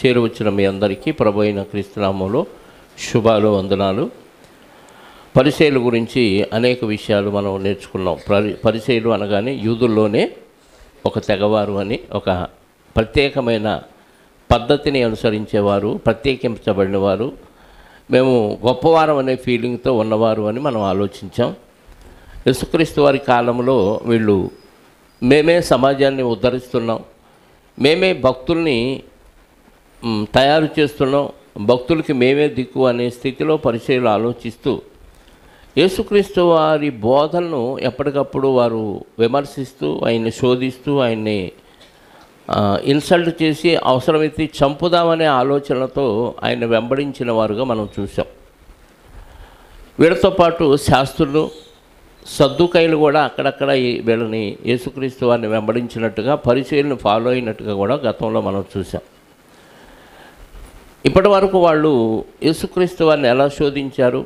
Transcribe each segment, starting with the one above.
చేరువచ్చిన మీ అందరికీ ప్రభు అయిన క్రీస్తు నామములో శుభాలు, వందనాలు. పరిసయ్యుల గురించి అనేక విషయాలు మనం నేర్చుకున్నాం. పరిసయ్యులు అనగానే యూదుల్లోనే ఒక తెగవారు అని, ఒక ప్రత్యేకమైన పద్ధతిని అనుసరించేవారు, ప్రత్యేకించబడిన వారు, మేము గొప్పవారం అనే ఫీలింగ్తో ఉన్నవారు అని మనం ఆలోచించాం. యేసుక్రీస్తు వారి కాలంలో వీళ్ళు మేమే సమాజాన్ని ఉద్ధరిస్తున్నాం, మేమే భక్తుల్ని తయారు చేస్తున్నాం, భక్తులకి మేమే దిక్కు అనే స్థితిలో పరిచయాలు ఆలోచిస్తూ యేసుక్రీస్తు వారి బోధనను ఎప్పటికప్పుడు వారు విమర్శిస్తూ, ఆయన్ని శోధిస్తూ, ఆయన్ని ఇన్సల్ట్ చేసి అవసరమైతే చంపుదామనే ఆలోచనతో ఆయన వెంబడించిన వారుగా మనం చూసాం. వీళ్ళతో పాటు శాస్త్రులు, సద్దుకైలు కూడా అక్కడక్కడ వీళ్ళని యేసుక్రీస్తు వారిని వెంబడించినట్టుగా, పరిచయాలను ఫాలో అయినట్టుగా కూడా గతంలో మనం చూసాం. ఇప్పటి వరకు వాళ్ళు యేసుక్రీస్తు వారిని ఎలా శోధించారు,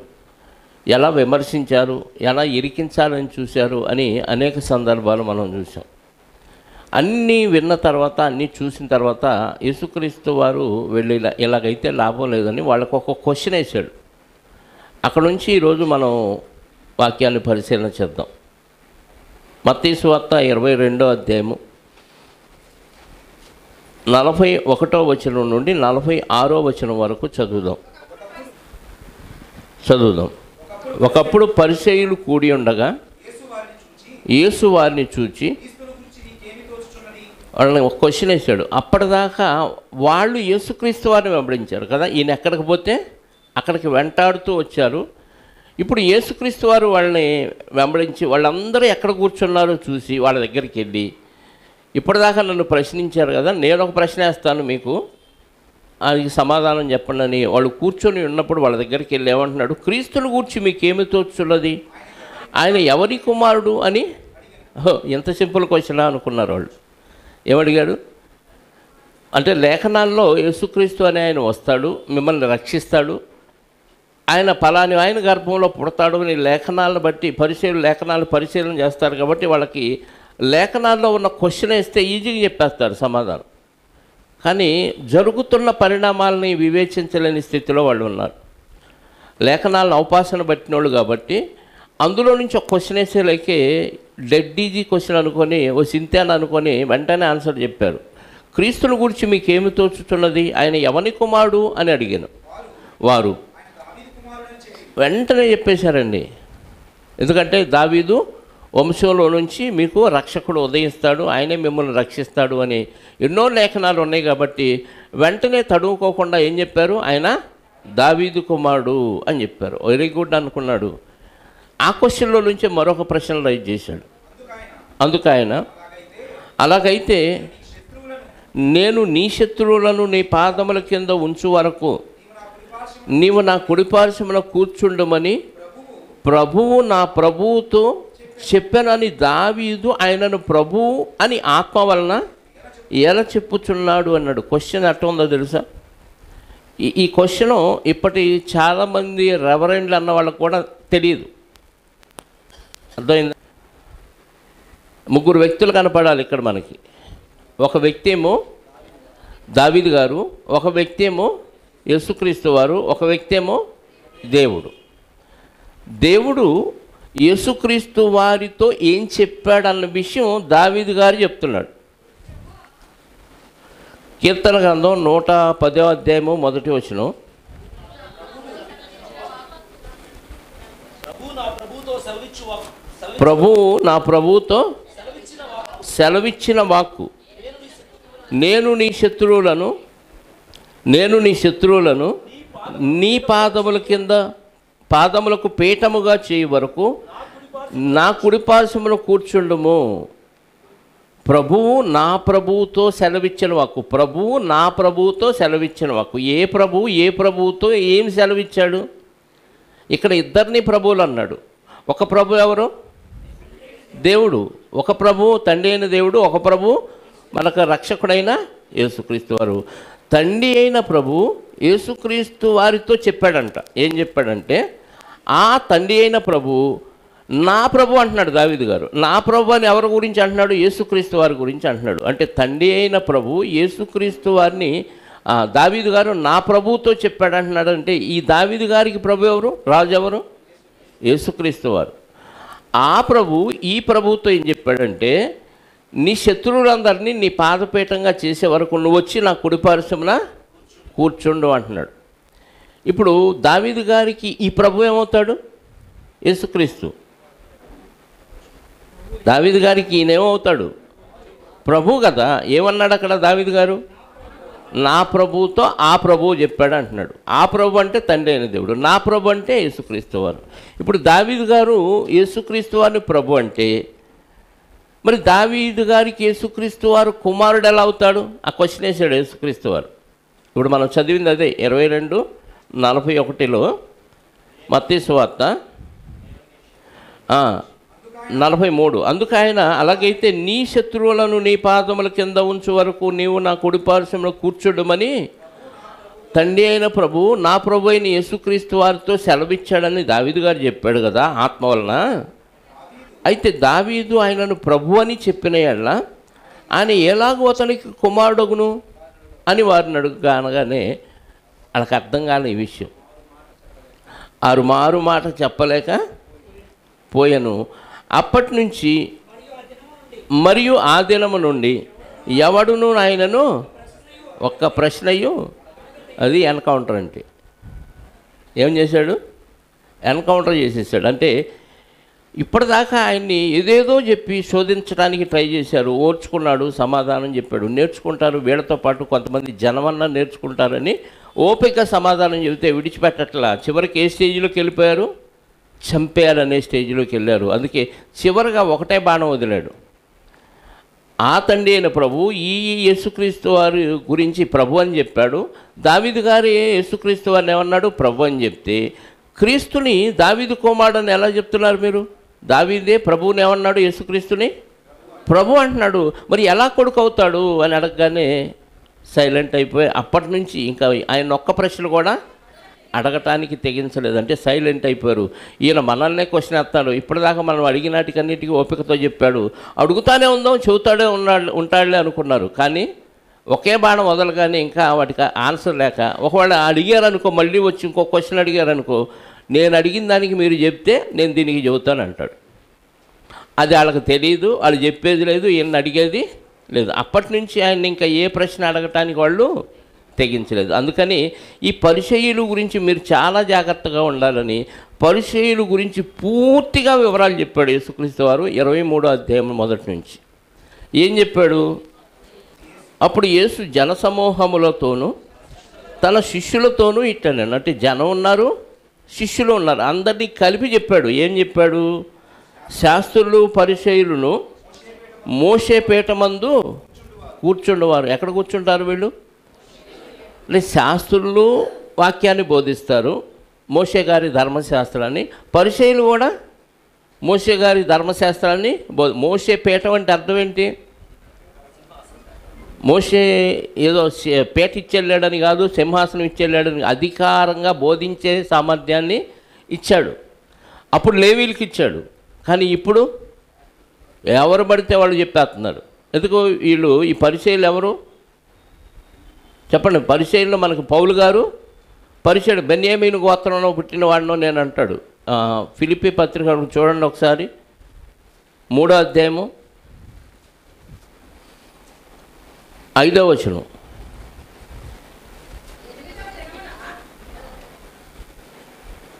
ఎలా విమర్శించారు, ఎలా ఇరికించాలని చూశారు అని అనేక సందర్భాలు మనం చూసాం. అన్నీ విన్న తర్వాత, అన్నీ చూసిన తర్వాత యేసుక్రీస్తు వారు వెళ్ళి ఇలాగైతే లాభం లేదని వాళ్ళకు ఒక క్వశ్చన్ వేశాడు. అక్కడ నుంచి ఈరోజు మనం వాక్యాన్ని పరిశీలన చేద్దాం. మత్తయి సువార్త 22వ అధ్యాయము 41వ వచనం నుండి 46వ వచనం వరకు చదువుదాం. ఒకప్పుడు పరిసయ్యులు కూడి ఉండగా యేసు వారిని చూచి వాళ్ళని ఒక క్వశ్చన్ వేశాడు. అప్పటిదాకా వాళ్ళు యేసుక్రీస్తు వారిని వెంబడించారు కదా, ఈయన ఎక్కడికి పోతే అక్కడికి వెంటాడుతూ వచ్చారు. ఇప్పుడు యేసుక్రీస్తు వారు వాళ్ళని వెంబడించి వాళ్ళందరూ ఎక్కడ కూర్చున్నారో చూసి వాళ్ళ దగ్గరికి వెళ్ళి, ఇప్పటిదాకా నన్ను ప్రశ్నించారు కదా, నేను ఒక ప్రశ్న వేస్తాను, మీకు అది సమాధానం చెప్పండి అని వాళ్ళు కూర్చొని ఉన్నప్పుడు వాళ్ళ దగ్గరికి వెళ్ళి ఏమంటున్నాడు, క్రీస్తుని గూర్చి మీకేమి తోచున్నది, ఆయన ఎవరి కుమారుడు అని. ఎంత సింపుల్ క్వశ్చన్ అనుకున్నారు వాళ్ళు. ఏమడిగాడు అంటే, లేఖనాల్లో యేసుక్రీస్తు అనే ఆయన వస్తాడు, మిమ్మల్ని రక్షిస్తాడు, ఆయన ఫలాని ఆయన గర్భంలో పుడతాడు అని లేఖనాలను బట్టి లేఖనాలు పరిశీలన చేస్తారు కాబట్టి వాళ్ళకి లేఖనాల్లో ఉన్న క్వశ్చన్ వేస్తే ఈజీగా చెప్పేస్తారు సమాధానం. కానీ జరుగుతున్న పరిణామాలని వివేచించలేని స్థితిలో వాళ్ళు ఉన్నారు. లేఖనాలను అవపాసన పట్టిన వాళ్ళు కాబట్టి అందులో నుంచి ఒక క్వశ్చన్ వేసేలాకే డెడ్ ఈజీ క్వశ్చన్ అనుకొని, ఓ సింతేన అనుకొని వెంటనే ఆన్సర్ చెప్పారు. క్రీస్తుని గురించి మీకేమి తోచుతున్నది, ఆయన ఎవని కుమారుడు అని అడిగాను. వారు వెంటనే చెప్పేశారండి. ఎందుకంటే దావీదు వంశంలో నుంచి మీకు రక్షకుడు ఉదయిస్తాడు, ఆయనే మిమ్మల్ని రక్షిస్తాడు అని ఎన్నో లేఖనాలు ఉన్నాయి కాబట్టి వెంటనే తడుముకోకుండా ఏం చెప్పారు, ఆయన దావీదు కుమారుడు అని చెప్పారు. వెరీ గుడ్ అనుకున్నాడు. ఆ క్వశ్చన్లో నుంచి మరొక ప్రశ్న రైజ్ చేశాడు. అందుకు ఆయన, అలాగైతే నేను నీ శత్రువులను నీ పాదముల కింద ఉంచు వరకు నీవు నా కుడిపార్శ్వమున కూర్చుండమని ప్రభువు నా ప్రభువుతో చెప్పానని దావీదు ఆయనను ప్రభువు అని ఆత్మ వలన ఎలా చెప్పుచున్నాడు అన్నాడు. క్వశ్చన్ ఎట్లా ఉందో తెలుసా? ఈ క్వశ్చను ఇప్పటి చాలామంది రెవరెండ్లు అన్న వాళ్ళకు కూడా తెలియదు. అర్థమైందా? ముగ్గురు వ్యక్తులు కనపడాలి ఇక్కడ మనకి. ఒక వ్యక్తి ఏమో దావీదు గారు, ఒక వ్యక్తి ఏమో యేసుక్రీస్తు వారు, ఒక వ్యక్తి ఏమో దేవుడు. దేవుడు యేసుక్రీస్తు వారితో ఏం చెప్పాడన్న విషయం దావీదు గారు చెప్తున్నాడు. కీర్తన గ్రంథం 110వ అధ్యాయము 1వ వచనం, ప్రభువు నా ప్రభువుతో సెలవిచ్చిన వాక్కు, నేను నీ శత్రువులను నీ పాదములకు పీఠముగా చేయి వరకు నా కుడిపార్శ్వమున కూర్చుండుము. ప్రభువు నా ప్రభువుతో సెలవిచ్చిన వాక్కు, ప్రభువు నా ప్రభువుతో సెలవిచ్చిన వాక్కు. ఏ ప్రభువుతో ఏం సెలవిచ్చాడు? ఇక్కడ ఇద్దరిని ప్రభువులు అన్నాడు. ఒక ప్రభు ఎవరు? దేవుడు. ఒక ప్రభువు తండ్రి అయిన దేవుడు, ఒక ప్రభువు మనకు రక్షకుడైన యేసుక్రీస్తు వారు. తండ్రి అయిన ప్రభువు యేసుక్రీస్తు వారితో చెప్పాడంట. ఏం చెప్పాడంటే, ఆ తండ్రి అయిన ప్రభువు నా ప్రభు అంటున్నాడు దావీదు గారు. నా ప్రభు అని ఎవరి గురించి అంటున్నాడు? యేసుక్రీస్తు వారి గురించి అంటున్నాడు. అంటే తండ్రి అయిన ప్రభు యేసుక్రీస్తు వారిని దావీదు గారు నా ప్రభువుతో చెప్పాడు అంటున్నాడు. అంటే ఈ దావీదు గారికి ప్రభు ఎవరు? రాజు ఎవరు? యేసుక్రీస్తు వారు. ఆ ప్రభు ఈ ప్రభువుతో ఏం చెప్పాడంటే, నీ శత్రువులందరినీ నీ పాదపీఠంగా చేసే వరకు నువ్వు వచ్చి నా కుడిపార్శ్వమున కూర్చుండు అంటున్నాడు. ఇప్పుడు దావీదు గారికి ఈ ప్రభు ఏమవుతాడు? యేసుక్రీస్తు. దావీదు గారికి ఈయనేమవుతాడు? ప్రభు కదా. ఏమన్నాడు అక్కడ దావీదు గారు? నా ప్రభువుతో ఆ ప్రభువు చెప్పాడు అంటున్నాడు. ఆ ప్రభు అంటే తండ్రి అయిన దేవుడు, నా ప్రభు అంటే యేసుక్రీస్తు వారు. ఇప్పుడు దావీదు గారు యేసుక్రీస్తు వారిని ప్రభు అంటే, మరి దావీదు గారికి యేసుక్రీస్తు వారు కుమారుడు ఎలా అవుతాడు? ఆ క్వశ్చన్ వేసాడు యేసుక్రీస్తు వారు. ఇప్పుడు మనం చదివింది అదే 22:41 మత్తయి సువార్త 43. అందుకు ఆయన, అలాగైతే నీ శత్రువులను నీ పాదముల కింద ఉంచు వరకు నీవు నా కుడిపార్శ్వంలో కూర్చోడమని తండ్రి అయిన ప్రభు నా ప్రభు అయిన యేసుక్రీస్తు వారితో సెలవిచ్చాడని దావీదు గారు చెప్పాడు కదా ఆత్మ వలన. అయితే దావీదు ఆయనను ప్రభు అని చెప్పిన యెడల ఆయన ఎలాగో అతనికి కుమారుడుగును అని వారిని అనగానే వాళ్ళకి అర్థం కాని ఈ విషయం. మారు మాట చెప్పలేక పోయాను. అప్పటి నుంచి మరియు ఆ దినము నుండి ఎవడును ఆయనను ఒక్క ప్రశ్నయు, అది ఎన్కౌంటర్ అంటే ఏం చేశాడు? ఎన్కౌంటర్ చేసేసాడు. అంటే ఇప్పటిదాకా ఆయన్ని ఏదేదో చెప్పి శోధించడానికి ట్రై చేశారు. ఓర్చుకున్నాడు, సమాధానం చెప్పాడు. నేర్చుకుంటారు, వీళ్ళతో పాటు కొంతమంది జనమన్నా నేర్చుకుంటారని ఓపిక సమాధానం చెబితే విడిచిపెట్టట్లా. చివరికి ఏ స్టేజ్లోకి వెళ్ళిపోయారు? చంపేయాలనే స్టేజ్లోకి వెళ్ళారు. అందుకే చివరిగా ఒకటే బాణం వదిలాడు. ఆ తండ్రి అయిన ప్రభు ఈ యేసుక్రీస్తు వారి గురించి ప్రభు అని చెప్పాడు. దావీదు గారు యేసుక్రీస్తు వారిని ఏమన్నాడు? ప్రభు అని చెప్తే, క్రీస్తుని దావీదు కుమారుడని ఎలా చెప్తున్నారు మీరు? దావీదే ప్రభువుని ఏమన్నాడు? యేసుక్రీస్తుని ప్రభు అంటున్నాడు. మరి ఎలా కొడుకు అవుతాడు అని అడగగానే సైలెంట్ అయిపోయి అప్పటి నుంచి ఇంకా ఆయన ఒక్క ప్రశ్నలు కూడా అడగటానికి తెగించలేదు. అంటే సైలెంట్ అయిపోయారు. ఈయన మనల్నే క్వశ్చన్ వేస్తాడు. ఇప్పటిదాకా మనం అడిగినాటికన్నిటికీ ఓపికతో చెప్పాడు, అడుగుతానే ఉందాం, చెబుతాడే ఉంటాడులే అనుకున్నారు. కానీ ఒకే బాణం వదలగానే ఇంకా వాటికి ఆన్సర్ లేక, ఒకవేళ అడిగారనుకో, మళ్ళీ వచ్చి ఇంకో క్వశ్చన్ అడిగారనుకో, నేను అడిగిన దానికి మీరు చెప్తే నేను దీనికి చెబుతాను అంటాడు. అది వాళ్ళకి తెలియదు, వాళ్ళు చెప్పేది లేదు, ఈయన అడిగేది లేదు. అప్పటి నుంచి ఆయన ఇంకా ఏ ప్రశ్న అడగటానికి వాళ్ళు తెగించలేదు. అందుకని ఈ పరిచయుల గురించి మీరు చాలా జాగ్రత్తగా ఉండాలని పరిచయుల గురించి పూర్తిగా వివరాలు చెప్పాడు యేసుక్రీస్తు వారు 23వ అధ్యాయం మొదటి నుంచి. ఏం చెప్పాడు? అప్పుడు యేసు జనసమూహములతోనూ తన శిష్యులతోనూ ఇట్లనే, అంటే జనం ఉన్నారు, శిష్యులు ఉన్నారు, అందరినీ కలిపి చెప్పాడు. ఏం చెప్పాడు? శాస్త్రులు పరిచయులను మోషే పీఠమందు కూర్చుండేవారు. ఎక్కడ కూర్చుంటారు వీళ్ళు? శాస్త్రులు వాక్యాన్ని బోధిస్తారు, మోషే గారి ధర్మశాస్త్రాన్ని. పరిచయులు కూడా మోషే గారి ధర్మశాస్త్రాన్ని మోషే పీఠం అంటే అర్థం ఏంటి? మోషే ఏదో పీఠ ఇచ్చెళ్ళాడని కాదు, సింహాసనం ఇచ్చెళ్ళాడని, అధికారంగా బోధించే సామర్థ్యాన్ని ఇచ్చాడు. అప్పుడు లేవీలకు ఇచ్చాడు. కానీ ఇప్పుడు ఎవరు పడితే వాళ్ళు చెప్పేస్తున్నారు. ఎందుకు? వీళ్ళు ఈ పరిచయులు ఎవరు చెప్పండి? పరిచయుల్లో మనకు పౌలు గారు పరిచయుడు, బెన్యామీను గోత్రంలో పుట్టిన వాడినో నేను అంటాడు. ఫిలిప్పీ పత్రిక చూడండి ఒకసారి, 3వ అధ్యాయము 5వ వచనం.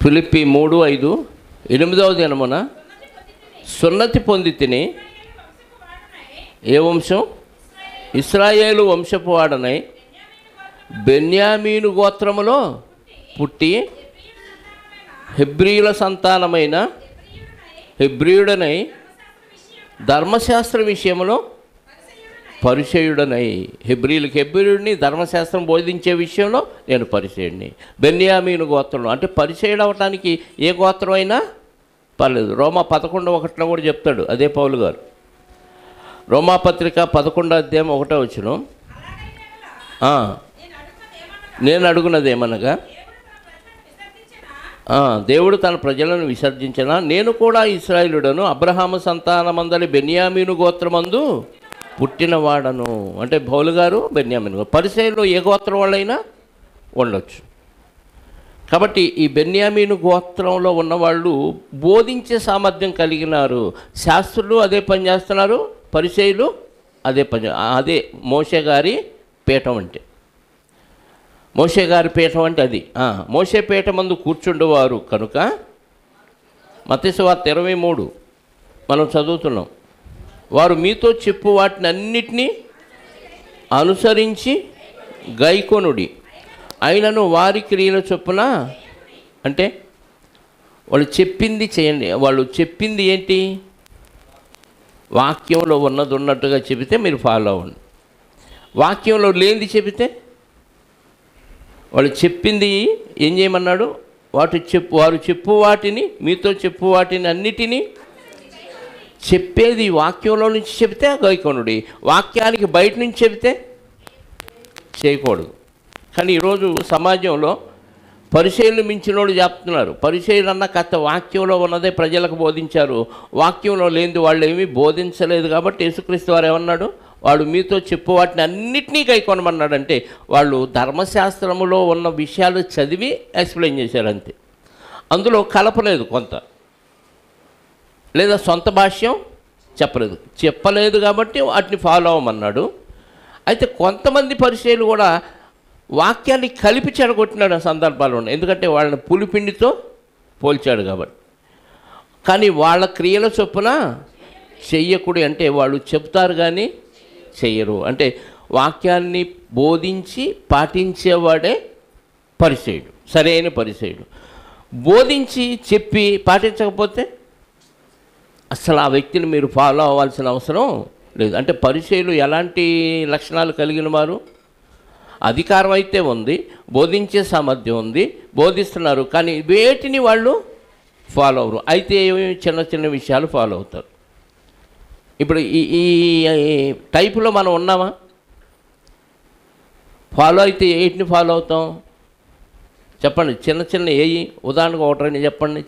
ఫిలిప్పీ 3:5, 8వ దినమున సున్నతి పొంది తిని. ఏ వంశం? ఇశ్రాయేలు వంశపు వాడనై బెన్యామీను గోత్రములో పుట్టి హెబ్రీయుల సంతానమైన హెబ్రీయుడనై ధర్మశాస్త్ర విషయంలో పరిచయుడనై. హెబ్రీయులకి హెబ్రీయుడిని, ధర్మశాస్త్రం బోధించే విషయంలో నేను పరిచయుడిని. బెన్యామీను గోత్రంలో, అంటే పరిచయుడు అవటానికి ఏ గోత్రం అయినా పర్లేదు. రోమా 11:1 కూడా చెప్తాడు అదే పౌలు గారు. రోమాపత్రిక 11వ అధ్యాయం 1వ వచనం. నేను అడుగున్నది ఏమనగా, దేవుడు తన ప్రజలను విసర్జించిన, నేను కూడా ఇశ్రాయేలుడను, అబ్రహాము సంతానమందలి బెన్యామీను గోత్రమందు పుట్టినవాడను అంటే పౌలు గారు బెన్యామీను గారు. పరిసయ్యుల్లో ఏ గోత్రం వాళ్ళైనా ఉండొచ్చు. కాబట్టి ఈ బెన్యామీను గోత్రంలో ఉన్నవాళ్ళు బోధించే సామర్థ్యం కలిగినారు. శాస్త్రులు అదే పని చేస్తున్నారు, పరిసయ్యులు అదే పని. అదే మోషే గారి పీఠం అంటే. మోషే గారి పీఠం అంటే అది. మోషే పీఠం మందు కూర్చుండేవారు కనుక మత్తయి సువార్త 23 మనం చదువుతున్నాం. వారు మీతో చెప్పు వాటిని అన్నిటినీ అనుసరించి గైకొనుడి, అయినను వారి క్రియల చొప్పున. అంటే వాళ్ళు చెప్పింది చేయండి. వాళ్ళు చెప్పింది ఏంటి? వాక్యంలో ఉన్నది ఉన్నట్టుగా చెబితే మీరు ఫాలో అవ్వండి. వాక్యంలో లేనిది చెబితే వాళ్ళు చెప్పింది ఏం చేయమన్నాడు? వారు చెప్పు వాటిని, మీతో చెప్పు వాటిని అన్నిటినీ చెప్పేది వాక్యంలో నుంచి చెబితే గైకొనుడి, వాక్యానికి బయట నుంచి చెబితే చేయకూడదు. కానీ ఈరోజు సమాజంలో పరిచయులు మించినోడు చెప్తున్నారు. పరిచయులు అన్న కథ వాక్యంలో ఉన్నదే ప్రజలకు బోధించారు, వాక్యంలో లేనిది వాళ్ళు ఏమీ బోధించలేదు. కాబట్టి యేసుక్రీస్తు వారు ఏమన్నాడు? వాడు మీతో చెప్పు వాటిని అన్నిటినీ గైకొనమన్నాడంటే వాళ్ళు ధర్మశాస్త్రములో ఉన్న విషయాలు చదివి ఎక్స్ప్లెయిన్ చేశారు అంతే. అందులో కలపలేదు కొంత, లేదా సొంత భాష్యం చెప్పలేదు కాబట్టి వాటిని ఫాలో అవ్వమన్నాడు. అయితే కొంతమంది పరిచయులు కూడా వాక్యాన్ని కలిపి చెడగొట్టినాడు ఆ సందర్భాలు ఉన్నాయి. ఎందుకంటే వాళ్ళని పులిపిండితో పోల్చాడు కాబట్టి. కానీ వాళ్ళ క్రియల చొప్పున చెయ్యకుడి అంటే వాళ్ళు చెప్తారు కానీ చెయ్యరు. అంటే వాక్యాన్ని బోధించి పాటించేవాడే పరిచయుడు, సరైన పరిచయుడు. బోధించి చెప్పి పాటించకపోతే అసలు ఆ వ్యక్తిని మీరు ఫాలో అవ్వాల్సిన అవసరం లేదు. అంటే పరిచయులు ఎలాంటి లక్షణాలు కలిగిన వారు? అధికారం అయితే ఉంది, బోధించే సామర్థ్యం ఉంది, బోధిస్తున్నారు, కానీ వేటిని వాళ్ళు ఫాలో అవ్వరు. అయితే చిన్న చిన్న విషయాలు ఫాలో అవుతారు. ఇప్పుడు ఈ టైపులో మనం ఉన్నామా? ఫాలో అయితే ఏటిని ఫాలో అవుతాం చెప్పండి. చిన్న చిన్న ఏయి ఉదాహరణకు ఒకటి చెప్పండి.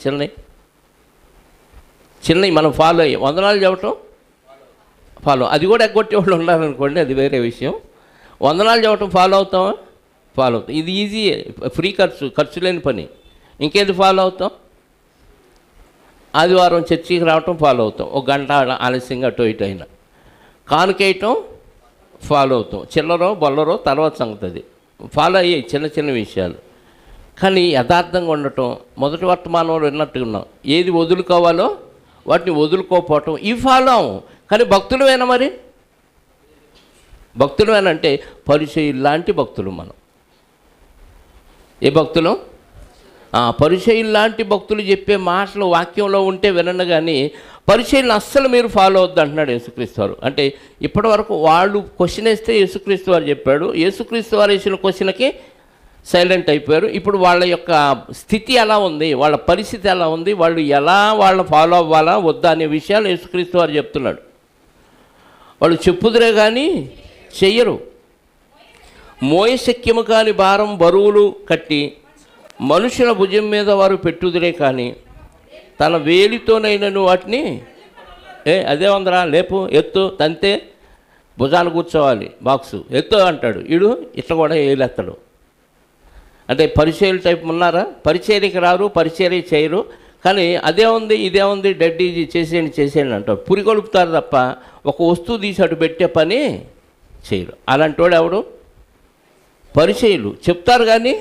చిన్నవి మనం ఫాలో అయ్యి వందనాలు చెప్పటం ఫాలో, అది కూడా ఎగ్గొట్టే వాళ్ళు ఉన్నారనుకోండి, అది వేరే విషయం. వందనాలు చెప్పటం ఫాలో అవుతామా? ఫాలో అవుతాం. ఇది ఈజీ, ఫ్రీ ఖర్చు లేని పని. ఇంకేది ఫాలో అవుతాం? ఆదివారం చర్చికి రావటం ఫాలో అవుతాం, ఒక గంట ఆలస్యంగా అటు ఇటు అయినా. కానుకేయటం ఫాలో అవుతాం, చిల్లరో బొల్లరో తర్వాత సంగతి, అది ఫాలో అయ్యాయి చిన్న చిన్న విషయాలు. కానీ యథార్థంగా ఉండటం, మొదటి వర్తమానంలో విన్నట్టుగా ఉన్నాం, ఏది వదులుకోవాలో వాటిని వదులుకోకపోవటం, ఇవి ఫాలో అవ్వం. కానీ భక్తులమేనా? మరి భక్తులమేనంటే పరిచయులు లాంటి భక్తులు మనం. ఏ భక్తులు? పరిచయులు లాంటి భక్తులు చెప్పే మాటలు వాక్యంలో ఉంటే వినండి, కానీ పరిచయులను అస్సలు మీరు ఫాలో అవద్దు అంటున్నాడు యేసుక్రీస్తు వారు. అంటే ఇప్పటివరకు వాళ్ళు క్వశ్చన్ వేస్తే యేసుక్రీస్తు వారు చెప్పాడు, యేసుక్రీస్తు వారు వేసిన క్వశ్చన్కి సైలెంట్ అయిపోయారు. ఇప్పుడు వాళ్ళ యొక్క స్థితి ఎలా ఉంది, వాళ్ళ పరిస్థితి ఎలా ఉంది, వాళ్ళు ఎలా వాళ్ళని ఫాలో అవ్వాలా వద్దా అనే విషయాలు యేసుక్రీస్తు వారు చెప్తున్నాడు. వాళ్ళు చెప్పుదురే కానీ చెయ్యరు. మోయశక్యము కాని భారం బరువులు కట్టి మనుషుల భుజం మీద వారు పెట్టుదురే కానీ తన వేలితోనైనను వాటిని అదే ఉందరా లేపు ఎత్తు తంతే భుజాలు కూర్చోవాలి, బాక్సు ఎత్తు అంటాడు, వీడు ఇట్లా కూడా వేలెత్తడు. అంటే పరిచర్య టైప్ ఉన్నారా? పరిచర్యకి రారు, పరిచర్య చేయరు, కానీ అదే ఉంది ఇదే ఉంది డెడ్ ఈజీ చేసేయండి అంటారు. పురికొలుపుతారు తప్ప ఒక వస్తువు తీసి అటు పెట్టే పని చేయరు. అలాంటి వాడు ఎవడు? పరిచయులు చెప్తారు కానీ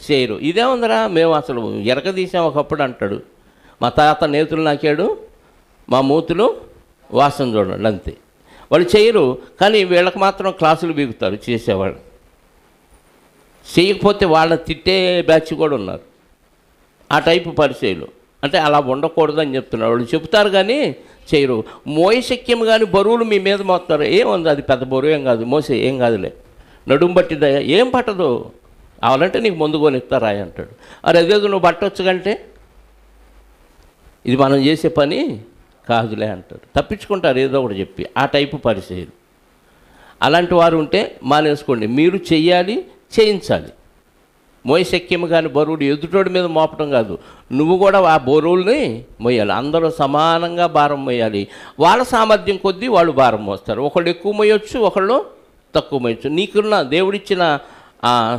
చేయరు. ఇదే ఉందరా మేము అసలు ఎరక తీసాం ఒకప్పుడు అంటాడు, మా తాత నేతులు నాకాడు, మా మూతులు వాసన చూడండి అంతే. వాళ్ళు చేయరు, కానీ వీళ్ళకి మాత్రం క్లాసులు బీగుతారు చేసేవాళ్ళు. చేయకపోతే వాళ్ళ తిట్టే బ్యాచ్ కూడా ఉన్నారు, ఆ టైపు పరిచయులు. అంటే అలా ఉండకూడదని చెప్తున్నారు. వాళ్ళు చెప్తారు కానీ చేయరు. మోయశక్యం కానీ బరువులు మీ మీద మోస్తారు, ఏముంది అది పెద్ద బరువు ఏం కాదు, మోసే ఏం కాదులే, నడుము పట్టిదయా ఏం పట్టదు, కావాలంటే నీకు ముందు కొని ఇస్తారా అంటాడు. అదేదో నువ్వు పట్టవచ్చు కంటే ఇది మనం చేసే పని కాదులే అంటారు, తప్పించుకుంటారు ఏదో ఒకటి చెప్పి. ఆ టైపు పరిచయులు. అలాంటి వారు ఉంటే మానేసుకోండి. మీరు చెయ్యాలి, చేయించాలి. మోయశక్యము కాని బరువుడు ఎదుటోడి మీద మోపడం కాదు, నువ్వు కూడా ఆ బరువుల్ని మోయాలి. అందరూ సమానంగా భారం మోయాలి. వాళ్ళ సామర్థ్యం కొద్దీ వాళ్ళు భారం మోస్తారు. ఒకళ్ళు ఎక్కువ మోయొచ్చు, ఒకళ్ళు తక్కువ మోయొచ్చు. నీకున్న దేవుడిచ్చిన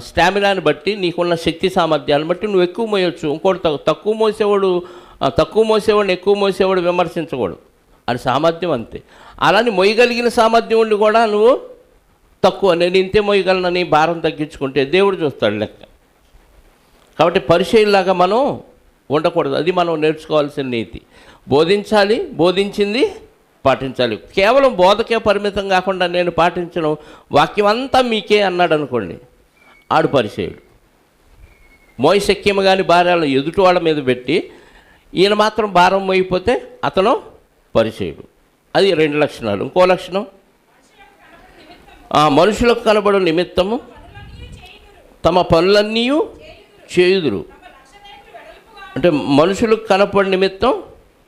స్టామినాని బట్టి, నీకున్న శక్తి సామర్థ్యాలను బట్టి నువ్వు ఎక్కువ మోయొచ్చు. ఇంకోటి తక్కువ మోసేవాడిని ఎక్కువ మోసేవాడు విమర్శించకూడదు, అది సామర్థ్యం అంతే. అలానే మొయ్యగలిగిన సామర్థ్యం ఉండి కూడా నువ్వు తక్కువ, నేను ఇంతే మోయగలనని భారం తగ్గించుకుంటే దేవుడు చూస్తాడు లెక్క. కాబట్టి పరిచయంలాగా మనం ఉండకూడదు. అది మనం నేర్చుకోవాల్సిన నీతి. బోధించాలి, బోధించింది పాటించాలి. కేవలం బోధకే పరిమితం కాకుండా నేను పాటించను, వాక్యం అంతా మీకే అన్నాడు అనుకోండి, ఆడు పరిచయుడు. మోయశక్యము కానీ భార్యలు ఎదుటి వాళ్ళ మీద పెట్టి ఈయన మాత్రం భారం మోయిపోతే అతను పరిచయుడు. అది 2 లక్షణాలు. ఇంకో లక్షణం, మనుషులకు కనబడు నిమిత్తము తమ పనులన్నీ చేయుదురు. అంటే మనుషులకు కనపడే నిమిత్తం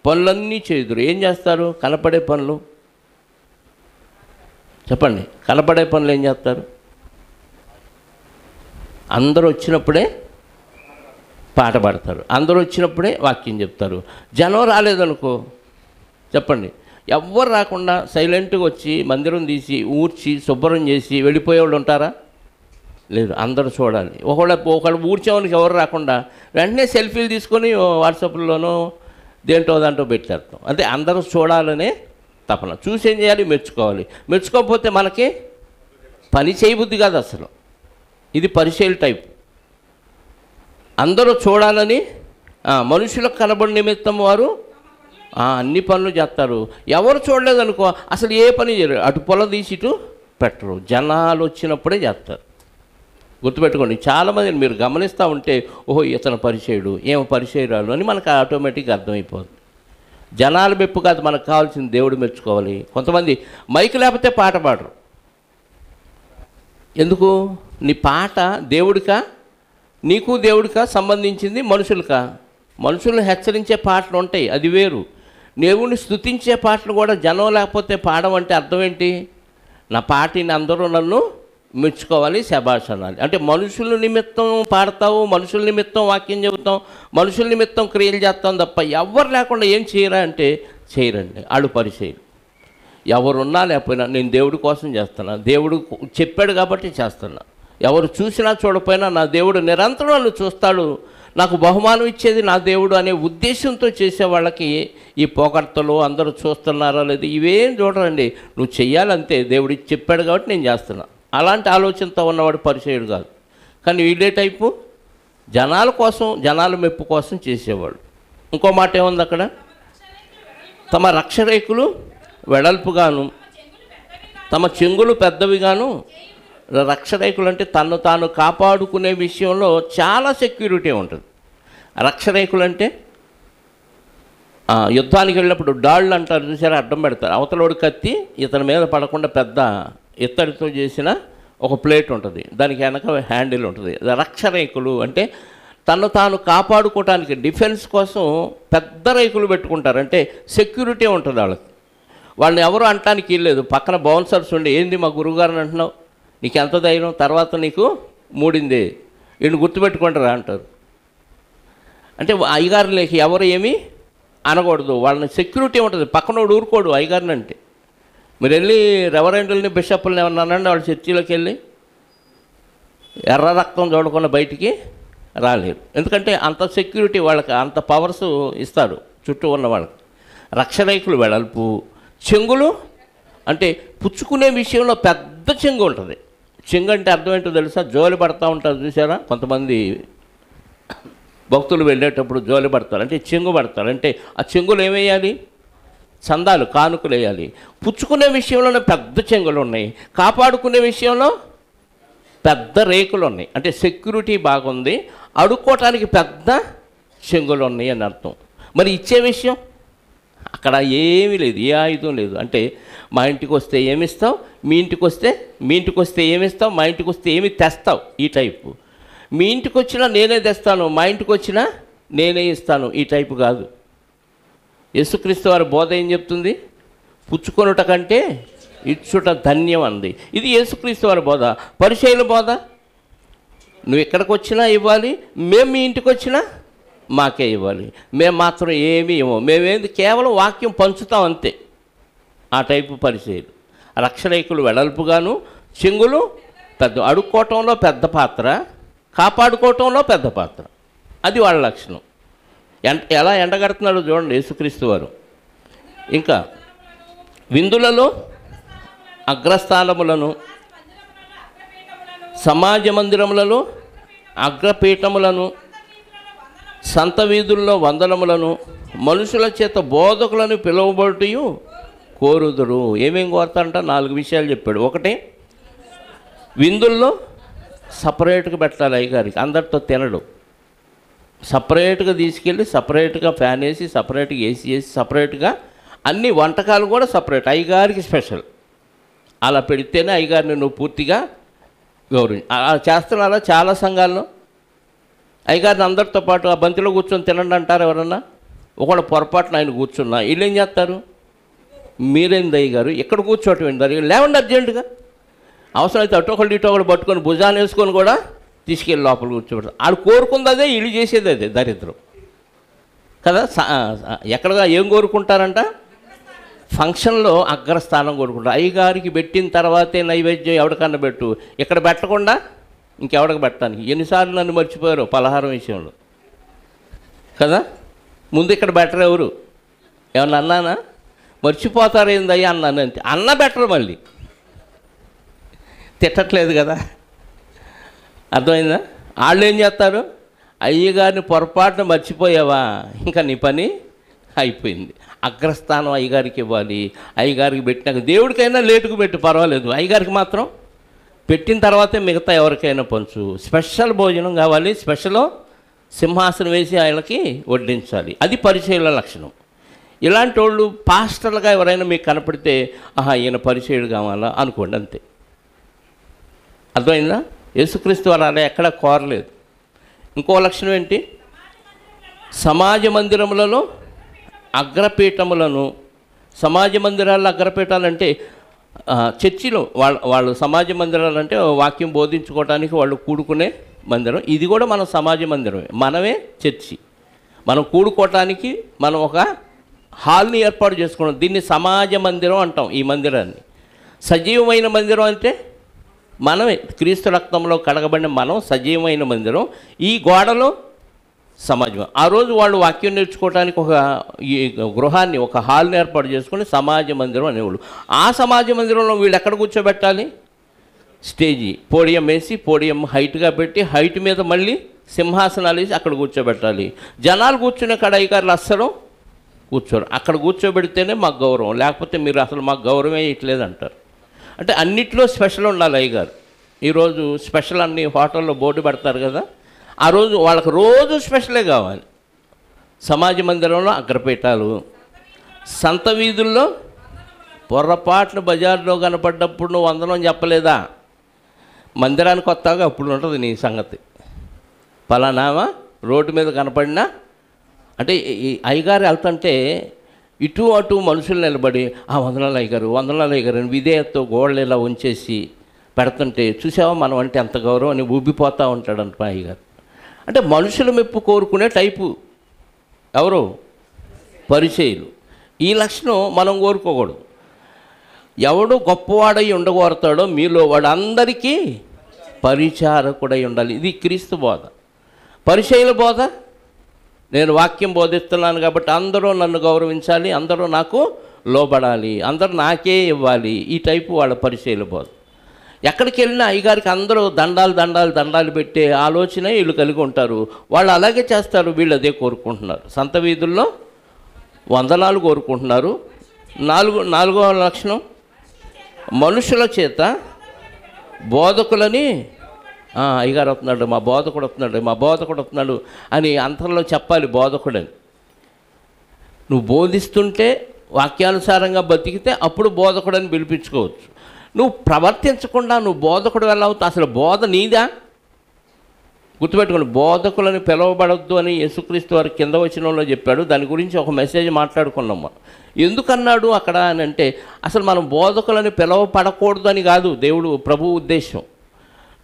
పనులన్నీ చేయుదురు. ఏం చేస్తారు? కనపడే పనులు. చెప్పండి, కనపడే పనులు ఏం చేస్తారు? అందరూ వచ్చినప్పుడే పాట పాడతారు, అందరూ వచ్చినప్పుడే వాక్యం చెప్తారు. జనం రాలేదనుకో, చెప్పండి, ఎవ్వరు రాకుండా సైలెంట్గా వచ్చి మందిరం తీసి ఊడ్చి శుభ్రం చేసి వెళ్ళిపోయేవాళ్ళు ఉంటారా? లేదు, అందరూ చూడాలి. ఒకళ్ళు ఊడ్చేవానికి ఎవరు రాకుండా వెంటనే సెల్ఫీలు తీసుకొని వాట్సాప్లోనో దేంటో దాంట్లో పెట్టేస్తాం. అంటే అందరూ చూడాలనే తపన. చూసి ఏం చేయాలి? మెచ్చుకోవాలి. మెచ్చుకోకపోతే మనకి పని చేయబుద్ధి కాదు అసలు. ఇది పరిచయం టైప్. అందరూ చూడాలని మనుషులకు కనబడి నిమిత్తం వారు అన్ని పనులు చేస్తారు. ఎవరు చూడలేదనుకో అసలు ఏ పని చేయరు, అటు పొల తీసి ఇటు పెట్టరు. జనాలు వచ్చినప్పుడే చేస్తారు. గుర్తుపెట్టుకోండి. చాలామందిని మీరు గమనిస్తూ ఉంటే, ఓహో ఇతను పరిచయుడు, ఏమో పరిచయురాలు అని మనకు ఆటోమేటిక్గా అర్థమైపోతుంది. జనాల మెప్పు కాదు మనకు కావాల్సింది, దేవుడు మెచ్చుకోవాలి. కొంతమంది మైక్ లేకపోతే పాట పాడరు. ఎందుకు? నీ పాట దేవుడికా, నీకు దేవుడికా సంబంధించింది మనుషులకా? మనుషులను హెచ్చరించే పాటలు ఉంటాయి, అది వేరు. దేవుడిని స్తుతించే పాటలు కూడా జనం లేకపోతే పాడమంటే అర్థం ఏంటి? నా పాటని అందరూ నన్ను మెచ్చుకోవాలి, శభాష్ అనాలి. అంటే మనుషుల నిమిత్తం పాడతావు, మనుషుల నిమిత్తం వాక్యం చెబుతాం, మనుషుల నిమిత్తం క్రియలు చేస్తాం తప్ప ఎవరు లేకుండా ఏం చేయరా అంటే చేయరండి. ఆడు పరిచయం. ఎవరున్నా లేకపోయినా నేను దేవుడి కోసం చేస్తున్నా, దేవుడు చెప్పాడు కాబట్టి చేస్తున్నా. ఎవరు చూసినా చూడపోయినా నా దేవుడు నిరంతరం నన్ను చూస్తాడు, నాకు బహుమానం ఇచ్చేది నా దేవుడు అనే ఉద్దేశంతో చేసే వాళ్ళకి ఈ పోకర్తలు అందరూ చూస్తున్నారా లేదు ఇవేం చూడరండి. నువ్వు చెయ్యాలంతే, దేవుడు చెప్పాడు కాబట్టి నేను చేస్తున్నా. అలాంటి ఆలోచనతో ఉన్నవాడు పరిచయుడు కాదు. కానీ వీడే టైపు జనాల కోసం, జనాల మెప్పు కోసం చేసేవాడు. ఇంకో మాట ఏముంది అక్కడ? తమ రక్షరేకులు వెడల్పుగాను తమ చెంగులు పెద్దవిగాను. రక్షరేకులు అంటే తను తాను కాపాడుకునే విషయంలో చాలా సెక్యూరిటీ ఉంటుంది. రక్షరేకులు అంటే యుద్ధానికి వెళ్ళినప్పుడు డాళ్ళు అంటారు చూసారా, అడ్డం పెడతారు. అవతలోడు కత్తి ఇతని మీద పడకుండా పెద్ద ఇత్తడితో చేసిన ఒక ప్లేట్ ఉంటుంది, దానికి వెనక హ్యాండిల్ ఉంటుంది. రక్షరేకులు అంటే తను తాను కాపాడుకోవటానికి, డిఫెన్స్ కోసం పెద్ద రేకులు పెట్టుకుంటారు. అంటే సెక్యూరిటీ ఉంటుంది వాళ్ళకి. వాళ్ళని ఎవరు అంటానికి వెళ్ళలేదు. పక్కన బౌన్సర్స్ ఉండి, ఏంది మా గురువుగారిని అంటున్నావు, నీకు ఎంత ధైర్యం, తర్వాత నీకు మూడింది, వీడిని గుర్తుపెట్టుకుంటారా అంటారు. అంటే అయ్యగారులకి ఎవరు ఏమీ అనకూడదు, వాళ్ళని సెక్యూరిటీ ఉంటుంది. పక్కనోడు ఊరుకోడు అయ్యగారిని అంటే. మీరు వెళ్ళి రెవరెండుల్ని బిషప్లని ఏమన్నానండి, వాళ్ళ చర్చిలోకి వెళ్ళి ఎర్ర రక్తం చూడకుండా బయటికి రాలేరు. ఎందుకంటే అంత సెక్యూరిటీ వాళ్ళకి, అంత పవర్స్ ఇస్తాడు చుట్టూ ఉన్న వాళ్ళకి. రక్షరేకులు వెడల్పు, చెంగులు అంటే పుచ్చుకునే విషయంలో పెద్ద చెంగు ఉంటుంది. చెంగు అంటే అర్థం ఏంటో తెలుసా? జోలి పడతా ఉంటారు చూసారా, కొంతమంది భక్తులు వెళ్ళేటప్పుడు జోలి పడతారు, అంటే చెంగు పడతారు. అంటే ఆ చెంగులు ఏమేయాలి? చందాలు, కానుకలు వేయాలి. పుచ్చుకునే విషయంలోనే పెద్ద చెంగులు ఉన్నాయి, కాపాడుకునే విషయంలో పెద్ద రేకులు ఉన్నాయి. అంటే సెక్యూరిటీ బాగుంది, అడుక్కోవటానికి పెద్ద చెంగులు ఉన్నాయి అని అర్థం. మరి ఇచ్చే విషయం అక్కడ ఏమీ లేదు, ఏ ఆయుధం లేదు. అంటే మా ఇంటికి వస్తే ఏమిస్తావు, మీ ఇంటికి వస్తే ఏమిస్తావు, మా ఇంటికి వస్తే ఏమి తెస్తావు, ఈ టైపు. మీ ఇంటికి వచ్చినా నేనే తెస్తాను, మా ఇంటికి వచ్చినా నేనే ఇస్తాను, ఈ టైపు కాదు. యేసుక్రీస్తు వారి బోధ ఏం చెప్తుంది? పుచ్చుకొనుట కంటే ఇచ్చుట ధన్యం అంది. ఇది యేసుక్రీస్తు వారి బోధ. పరిచయుల బోధ నువ్వు ఇక్కడికి వచ్చినా ఇవ్వాలి, మేము మీ ఇంటికి వచ్చినా మాకే ఇవ్వాలి. మేము మాత్రం ఏమీ ఇవ్వము, మేమేంది కేవలం వాక్యం పంచుతాం అంతే. ఆ టైపు పరిచయాలు. రక్షణైకులు వెడల్పుగాను, చెంగులు పెద్ద, అడుక్కోవటంలో పెద్ద పాత్ర, కాపాడుకోవటంలో పెద్ద పాత్ర. అది వాళ్ళ లక్షణం. ఎలా ఎండగడుతున్నాడో చూడండి యేసుక్రీస్తు వారు. ఇంకా విందులలో అగ్రస్థానములను, సమాజ మందిరములలో అగ్రపీఠములను, సంత వీధుల్లో వందనములను, మనుషుల చేత బోధకులను పిలువబడుటయు కోరుదురు. ఏమేం కోరుతారంట? 4 విషయాలు చెప్పాడు. ఒకటి, విందుల్లో సపరేట్గా పెట్టాలి అయ్యగారికి, అందరితో తినడు. సపరేట్గా తీసుకెళ్ళి సపరేట్గా ఫ్యాన్ వేసి, సపరేట్గా ఏసీ వేసి, సపరేట్గా అన్ని వంటకాలు కూడా సపరేట్, అయ్యగారికి స్పెషల్. అలా పెడితేనే అయ్యగారిని నువ్వు పూర్తిగా గౌరవం. అలా చేస్తున్నారా చాలా సంఘాల్లో? అయ్యగారిని అందరితో పాటు ఆ బంతిలో కూర్చొని తినండి అంటారు ఎవరన్నా? ఒకళ్ళు పొరపాటున ఆయన కూర్చున్నా వీళ్ళు ఏం చేస్తారు? మీరేంది అయ్యగారు ఇక్కడ కూర్చోవటం ఏంటారు? లేవండి అర్జెంటుగా. అవసరమైతే అటొకళ్ళు ఇటొకళ్ళు పట్టుకొని భుజాన్ని వేసుకొని కూడా తీసుకెళ్ళి లోపల కూర్చోబెడతారు. ఆడు కోరుకుంది అదే, వీళ్ళు చేసేది అదే, దరిద్రం కదా. ఎక్కడగా ఏం కోరుకుంటారంట? ఫంక్షన్లో అగ్రస్థానం కోరుకుంటారు. అయ్యగారికి పెట్టిన తర్వాతే నైవేద్యం ఎవరికన్నా పెట్టు, ఇక్కడ పెట్టకుండా ఇంకెవడికి పెట్టడానికి. ఎన్నిసార్లు నన్ను మర్చిపోయారు పలహారం విషయంలో కదా. ముందు ఇక్కడ బెటర్ ఎవరు? ఏమన్నా అన్నానా? మర్చిపోతారు ఏందయ్యా అన్నాను అంతే. అన్న బెటర్, మళ్ళీ తిట్టట్లేదు కదా. అర్థమైందా? వాళ్ళు ఏం చేస్తారు? అయ్యగారిని పొరపాటున మర్చిపోయావా, ఇంకా నీ పని అయిపోయింది. అగ్రస్థానం అయ్యగారికి ఇవ్వాలి. అయ్యగారికి పెట్టినాక దేవుడికైనా లేటుకు పెట్టు పర్వాలేదు, అయ్యగారికి మాత్రం పెట్టిన తర్వాతే మిగతా ఎవరికైనా పంచు. స్పెషల్ భోజనం కావాలి, స్పెషల్ సింహాసనం వేసి ఆయనకి వడ్డించాలి. అది పరిచయుల లక్షణం. ఇలాంటి వాళ్ళు పాస్టర్లుగా ఎవరైనా మీకు కనపడితే ఆహా ఈయన పరిచయుడు కావాలా అనుకోండి అంతే. అర్థమైందా? యేసుక్రీస్తు వారు అలా ఎక్కడా కోరలేదు. ఇంకో లక్షణం ఏంటి? సమాజ మందిరములలో అగ్రపీఠములను. సమాజ మందిరాల్లో అగ్రపీఠాలంటే చర్చిలో వాళ్ళు సమాజ మందిరాలు అంటే వాక్యం బోధించుకోవడానికి వాళ్ళు కూడుకునే మందిరం. ఇది కూడా మన సమాజ మందిరమే, మనమే చర్చి. మనం కూడుకోవటానికి మనం ఒక హాల్ని ఏర్పాటు చేసుకున్నాం. దీన్ని సమాజ మందిరం అంటాం. ఈ మందిరాన్ని సజీవమైన మందిరం అంటే మనమే, క్రీస్తు రక్తంలో కడగబడిన మనం సజీవమైన మందిరం. ఈ గోడలో సమాజం. ఆ రోజు వాళ్ళు వాక్యం నేర్చుకోవడానికి ఒక ఈ గృహాన్ని, ఒక హాల్ని ఏర్పాటు చేసుకుని సమాజ మందిరం అనేవాళ్ళు. ఆ సమాజ మందిరంలో వీళ్ళు ఎక్కడ కూర్చోబెట్టాలి? స్టేజీ, పోడియం వేసి, పోడియం హైట్గా పెట్టి, హైట్ మీద మళ్ళీ సింహాసనాలు వేసి అక్కడ కూర్చోబెట్టాలి. జనాలు కూర్చునే కాడ అధికారులు అస్సలు కూర్చోరు. అక్కడ కూర్చోబెడితేనే మాకు గౌరవం, లేకపోతే మీరు అసలు మాకు గౌరవమే ఇట్లేదు అంటారు. అంటే అన్నిట్లో స్పెషల్ ఉండాలి అయ్యగారు. ఈరోజు స్పెషల్ అన్ని హోటల్లో బోర్డు పెడతారు కదా, ఆ రోజు వాళ్ళకి రోజు స్పెషలే కావాలి. సమాజ మందిరంలో అగ్రపీఠాలు, సంత వీధుల్లో పొర్రపాటున బజార్లో కనపడ్డప్పుడు నువ్వు వందనం చెప్పలేదా? మందిరానికి వస్తాగా అప్పుడు ఉంటుంది నీ సంగతి. పలానామా రోడ్డు మీద కనపడినా అంటే ఈ అయ్యగారు వెళ్తుంటే ఇటు అటు మనుషులు నిలబడి వందనాలు అయ్యగారు, వందనాలు అయ్యగారు అని విధేయతతో గోడలు ఇలా ఉంచేసి పెడుతుంటే చూసావా మనం అంటే ఎంత గౌరవం అని ఉబ్బిపోతూ ఉంటాడంట అయ్యగారు. అంటే మనుషుల మెప్పు కోరుకునే టైపు ఎవరు? పరిచయులు. ఈ లక్షణం మనం కోరుకోకూడదు. ఎవడు గొప్పవాడై ఉండగోరతాడో మీలో వాడు అందరికీ పరిచారకుడై ఉండాలి. ఇది క్రీస్తు బోధ. పరిచయుల బోధ, నేను వాక్యం బోధిస్తున్నాను కాబట్టి అందరూ నన్ను గౌరవించాలి, అందరూ నాకు లోబడాలి, అందరూ నాకే ఇవ్వాలి. ఈ టైపు వాళ్ళ పరిచయుల బోధ. ఎక్కడికి వెళ్ళినా అయ్యగారికి అందరూ దండాలు దండాలు దండాలు పెట్టే ఆలోచన వీళ్ళు కలిగి ఉంటారు. వాళ్ళు అలాగే చేస్తారు, వీళ్ళు అదే కోరుకుంటున్నారు. సంత వీధుల్లో వందనాలు కోరుకుంటున్నారు. నాలుగో లక్షణం, మనుషుల చేత బోధకులని అయ్యగారు వస్తున్నాడు, మా బోధకుడు వస్తున్నాడు, మా బోధకుడు వస్తున్నాడు అని అంతలో చెప్పాలి బోధకుడని. నువ్వు బోధిస్తుంటే వాక్యానుసారంగా బతికితే అప్పుడు బోధకుడని పిలిపించుకోవచ్చు. నువ్వు ప్రవర్తించకుండా నువ్వు బోధకుడు ఎలా అవుతావు? అసలు బోధ నీదా? గుర్తుపెట్టుకోండి, బోధకులని పిలవబడద్దు అని యేసుక్రీస్తు వారి కింద వచనంలో చెప్పాడు. దాని గురించి ఒక మెసేజ్ మాట్లాడుకున్నాం. ఎందుకన్నాడు అక్కడ అని అంటే, అసలు మనం బోధకులని పిలవపడకూడదు అని కాదు దేవుడు ప్రభు ఉద్దేశం.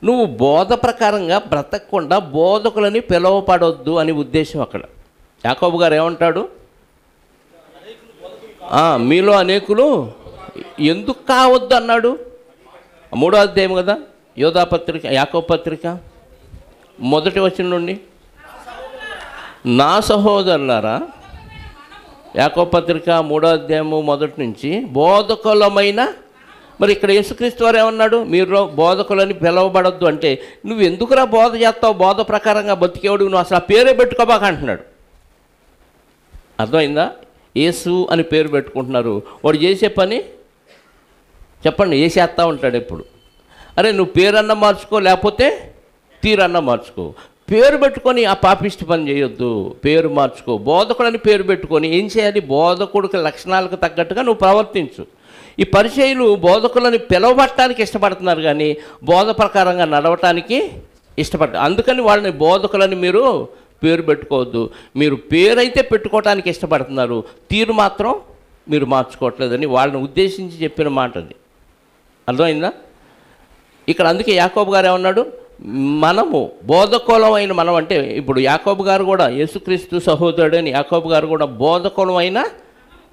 నువ్వు బోధ ప్రకారంగా బ్రతకకుండా బోధకులని పిలువపడొద్దు అని ఉద్దేశం అక్కడ. యాకోబు గారు ఏమంటాడు? మీలో అనేకులు ఎందుకు కావద్దు అన్నాడు. 3వ అధ్యాయం కదా, యోధా పత్రిక, యాకోబు పత్రిక 1వ వచనం నుండి, నా సహోదరులారా, యాకోబు పత్రిక 3వ అధ్యాయము 1 నుంచి, బోధకులమైన, మరి ఇక్కడ యేసుక్రీస్తు వారు ఏమన్నాడు? మీరు బోధకులని పిలవబడద్దు అంటే నువ్వు ఎందుకురా బోధ చేస్తావు? బోధ ప్రకారంగా బతికేవాడు నువ్వు అసలు ఆ పేరే పెట్టుకోబాక అంటున్నాడు. అర్థమైందా? యేసు అని పేరు పెట్టుకుంటున్నారు. వాడు చేసే పని చెప్పండి, వేసేస్తా ఉంటాడు ఎప్పుడు. అరే నువ్వు పేరన్నా మార్చుకో, లేకపోతే తీరన్నా మార్చుకో. పేరు పెట్టుకొని ఆ పాపిష్టి పని చేయొద్దు. పేరు మార్చుకో. బోధకుడని పేరు పెట్టుకొని ఏం చేయాలి? బోధకుడికి లక్షణాలకు తగ్గట్టుగా నువ్వు ప్రవర్తించు. ఈ పరిచయులు బోధకులని పిలవబట్టడానికి ఇష్టపడుతున్నారు కానీ బోధ ప్రకారంగా నడవటానికి ఇష్టపడతారు. అందుకని వాళ్ళని బోధకులని మీరు పేరు పెట్టుకోవద్దు. మీరు పేరైతే పెట్టుకోవటానికి ఇష్టపడుతున్నారు, తీరు మాత్రం మీరు మార్చుకోవట్లేదని వాళ్ళని ఉద్దేశించి చెప్పిన మాట అది. అర్థమైందా? ఇక్కడ అందుకే యాకోబు గారు ఏమన్నాడు? మనము బోధకులమైన మనం అంటే, ఇప్పుడు యాకోబు గారు కూడా యేసుక్రీస్తు సహోదరుడని యాకోబు గారు కూడా బోధకులమైన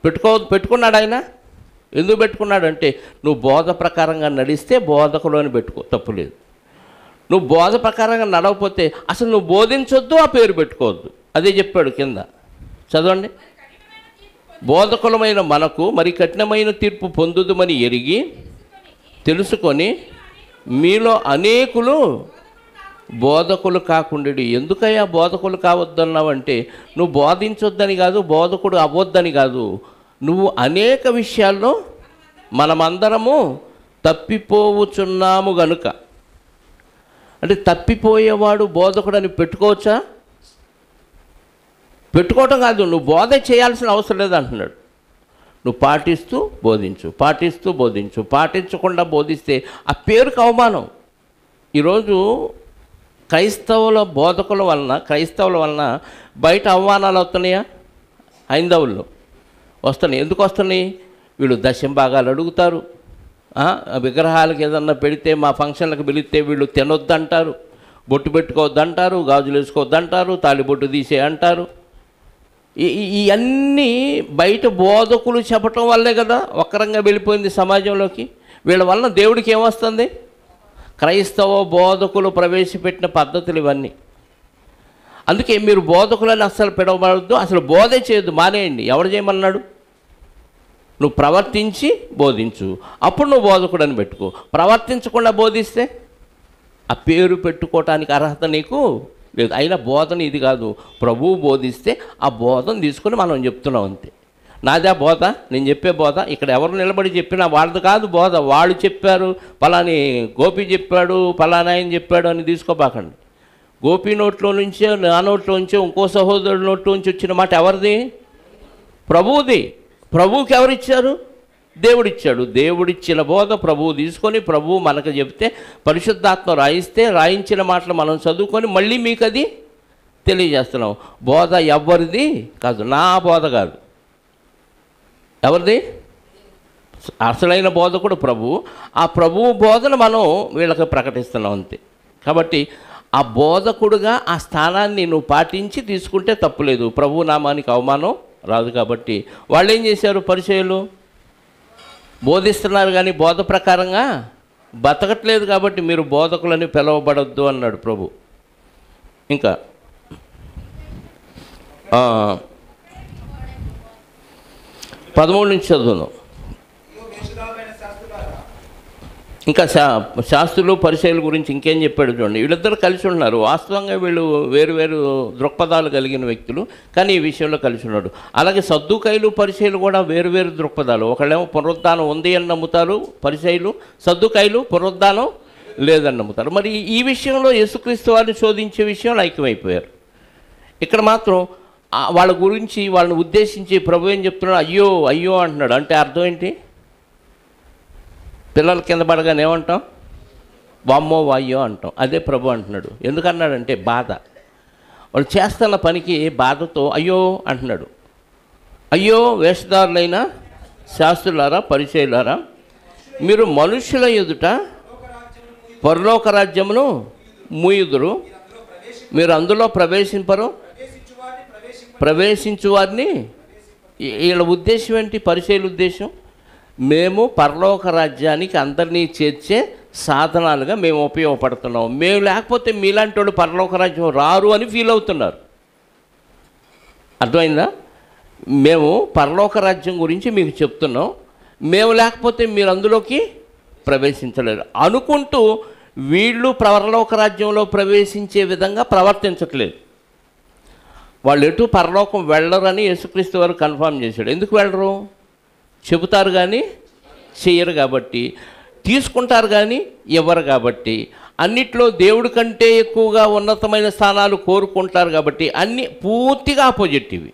పెట్టుకున్నాడు. ఆయన ఎందుకు పెట్టుకున్నాడంటే, నువ్వు బోధ ప్రకారంగా నడిస్తే బోధకులు అని పెట్టుకో, తప్పులేదు. నువ్వు బోధ ప్రకారంగా నడవకపోతే అసలు నువ్వు బోధించొద్దు, ఆ పేరు పెట్టుకోవద్దు. అదే చెప్పాడు కింద, చదవండి. బోధకులమైన మనకు మరి కఠినమైన తీర్పు పొందుదుమని ఎరిగి తెలుసుకొని మీలో అనేకులు బోధకులు కాకుండాడు. ఎందుకయ్యా బోధకులు కావద్దన్నావంటే, నువ్వు బోధించొద్దని కాదు, బోధకుడు అవ్వొద్దని కాదు, నువ్వు అనేక విషయాల్లో మనమందరము తప్పిపోవచ్చున్నాము గనుక. అంటే తప్పిపోయేవాడు బోధకుడని పెట్టుకోవచ్చా? పెట్టుకోవటం కాదు, నువ్వు బోధ చేయాల్సిన అవసరం లేదు అంటున్నాడు. నువ్వు పాటిస్తూ బోధించు, పాటిస్తూ బోధించు. పాటించకుండా బోధిస్తే ఆ పేరుకు అవమానం. ఈరోజు క్రైస్తవుల వలన బయట అవమానాలు వస్తున్నాయా? హైందవుల్లో వస్తున్నాయి. ఎందుకు వస్తున్నాయి? వీళ్ళు దశంభాగాలు అడుగుతారు, విగ్రహాలకు ఏదన్నా పెడితే, మా ఫంక్షన్లకు పిలిస్తే వీళ్ళు తినొద్దంటారు, బొట్టు పెట్టుకోవద్దంటారు, గాజులు వేసుకోవద్దంటారు, తాళిబొట్టు తీసే అంటారు. ఇవన్నీ బయట బోధకులు చెప్పటం వల్లే కదా వక్రంగా వెళ్ళిపోయింది సమాజంలోకి. వీళ్ళ వలన దేవుడికి ఏమొస్తుంది? క్రైస్తవ బోధకులు ప్రవేశపెట్టిన పద్ధతులు ఇవన్నీ. అందుకే మీరు బోధకులని అస్సలు పిలవబడద్దు, అసలు బోధే చేయొద్దు, మానేయండి. ఎవరు చేయమన్నాడు? నువ్వు ప్రవర్తించి బోధించు, అప్పుడు నువ్వు బోధకుడని పెట్టుకో. ప్రవర్తించకుండా బోధిస్తే ఆ పేరు పెట్టుకోవటానికి అర్హత నీకు లేదు. అయినా బోధన ఇది కాదు, ప్రభువు బోధిస్తే ఆ బోధన తీసుకొని మనం చెప్తున్నాం అంతే. నాదే బోధ, నేను చెప్పే బోధ. ఇక్కడ ఎవరు నిలబడి చెప్పినా వాళ్ళది కాదు బోధ. వాళ్ళు చెప్పారు, పలాని గోపి చెప్పాడు, పలానా ఆయన చెప్పాడు అని తీసుకోబాకండి. గోపి నోట్లో నుంచే, నా నోట్లో నుంచే, ఇంకో సహోదరుడి నోట్లో నుంచి వచ్చిన మాట ఎవరిది? ప్రభువుది. ప్రభువుకి ఎవరిచ్చారు? దేవుడిచ్చాడు. దేవుడిచ్చిన బోధ ప్రభువు తీసుకొని ప్రభువు మనకు చెప్తే, పరిశుద్ధాత్మ రాయించిన మాటలు మనం చదువుకొని మళ్ళీ మీకు అది తెలియజేస్తున్నాం. బోధ ఎవరిది కాదు, నా బోధ కాదు. ఎవరిది? అసలైన బోధకుడు ప్రభువు. ఆ ప్రభువు బోధన మనం వీళ్ళకి ప్రకటిస్తున్నాం అంతే. కాబట్టి ఆ బోధకుడుగా ఆ స్థానాన్ని నువ్వు పాటించి తీసుకుంటే తప్పులేదు, ప్రభు నామానికి అవమానం రాదు. కాబట్టి వాళ్ళు ఏం చేశారు? పరిచయులు బోధిస్తున్నారు కానీ బోధ ప్రకారంగా బతకట్లేదు. కాబట్టి మీరు బోధకులని పిలవబడొద్దు అన్నాడు ప్రభు. ఇంకా 13 నుంచి చదువును. ఇంకా శాస్త్రులు పరిచయుల గురించి ఇంకేం చెప్పాడు చూడండి. వీళ్ళిద్దరు కలిసి ఉన్నారు. వాస్తవంగా వీళ్ళు వేరు దృక్పథాలు కలిగిన వ్యక్తులు, కానీ ఈ విషయంలో కలిసి ఉన్నాడు. అలాగే సద్దుకైలు పరిచయులు కూడా వేరు దృక్పథాలు. ఒకళ్ళేమో పునరుద్ధానం ఉంది అని నమ్ముతారు పరిచయులు, సద్దుకైలు పునరుద్ధానం లేదని నమ్ముతారు. మరి ఈ విషయంలో యేసుక్రీస్తు వారిని శోధించే విషయంలో ఐక్యమైపోయారు. ఇక్కడ మాత్రం వాళ్ళ గురించి, వాళ్ళని ఉద్దేశించి ప్రభు ఏం చెప్తున్నాడు? అయ్యో అయ్యో అంటున్నాడు. అంటే అర్థం ఏంటి? పిల్లల కింద పడగానే ఏమంటాం? వామ్మో వాయ్యో అంటాం. అదే ప్రభు అంటున్నాడు. ఎందుకన్నాడంటే బాధ. వాళ్ళు చేస్తున్న పనికి బాధతో అయ్యో అంటున్నాడు. అయ్యో వేషధారులైన శాస్త్రులారా, పరిచయులారా, మీరు మనుషుల ఎదుట పరలోక రాజ్యమును మూయుదురు, మీరు అందులో ప్రవేశించు వారిని. వీళ్ళ ఉద్దేశం ఏంటి? పరిచయుల ఉద్దేశం, మేము పరలోక రాజ్యానికి అందరినీ చేర్చే సాధనాలుగా మేము ఉపయోగపడుతున్నాం, మేము లేకపోతే మీలాంటి వాళ్ళు పరలోక రాజ్యం రారు అని ఫీల్ అవుతున్నారు. అర్థమైందా? మేము పరలోక రాజ్యం గురించి మీకు చెప్తున్నాం, మేము లేకపోతే మీరు అందులోకి ప్రవేశించలేరు అనుకుంటూ వీళ్ళు పరలోక రాజ్యంలో ప్రవేశించే విధంగా ప్రవర్తించట్లేదు. వాళ్ళు ఎటు పరలోకం వెళ్ళరని యేసుక్రీస్తు వారు కన్ఫర్మ్ చేశాడు. ఎందుకు వెళ్ళరు? చెబుతారు కానీ చెయ్యరు కాబట్టి, తీసుకుంటారు కానీ ఇవ్వరు కాబట్టి, అన్నిట్లో దేవుడి కంటే ఎక్కువగా ఉన్నతమైన స్థానాలు కోరుకుంటారు కాబట్టి, అన్నీ పూర్తిగా ఆపోజిట్ ఇవి.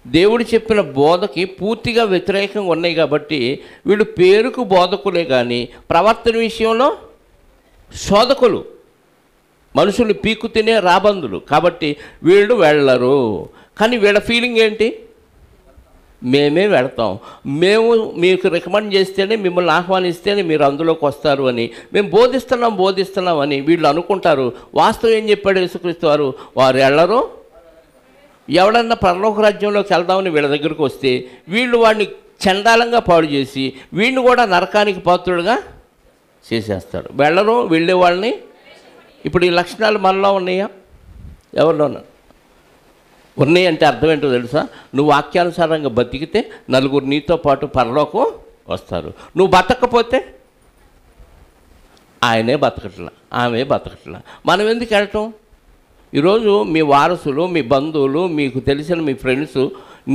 దేవుడు చెప్పిన బోధకి పూర్తిగా వ్యతిరేకంగా ఉన్నాయి కాబట్టి వీళ్ళు పేరుకు బోధకులే కానీ ప్రవర్తన విషయంలో శోధకులు, మనుషులు పీకు తినే రాబందులు. కాబట్టి వీళ్ళు వెళ్ళరు. కానీ వీళ్ళ ఫీలింగ్ ఏంటి? మేమే వెళతాం, మేము మీకు రికమెండ్ చేస్తేనే, మిమ్మల్ని ఆహ్వానిస్తేనే మీరు అందులోకి వస్తారు అని, మేము బోధిస్తున్నాం అని వీళ్ళు అనుకుంటారు. వాస్తవం ఏం చెప్పాడు యేసుక్రీస్తు వారు? వారు వెళ్ళరు. ఎవడన్నా పరలోక రాజ్యంలోకి వెళ్దామని వీళ్ళ దగ్గరకు వస్తే వీళ్ళు వాడిని చండాలంగా పాడు చేసి వీడిని కూడా నరకానికి పాత్రుడుగా చేసేస్తాడు. వెళ్ళరు, వెళ్ళే వాళ్ళని. ఇప్పుడు ఈ లక్షణాలు మనలో ఉన్నాయా? ఎవరిలో ఉన్నాయి అంటే అర్థం ఏంటో తెలుసా? నువ్వు వాక్యానుసారంగా బతికితే నలుగురు నీతో పాటు పరలోకం వస్తారు. నువ్వు బతకపోతే ఆయనే బతకట్లా, ఆమె బతకట్లా, మనం ఎందుకు వెళ్ళటం? ఈరోజు మీ వారసులు, మీ బంధువులు, మీకు తెలిసిన మీ ఫ్రెండ్స్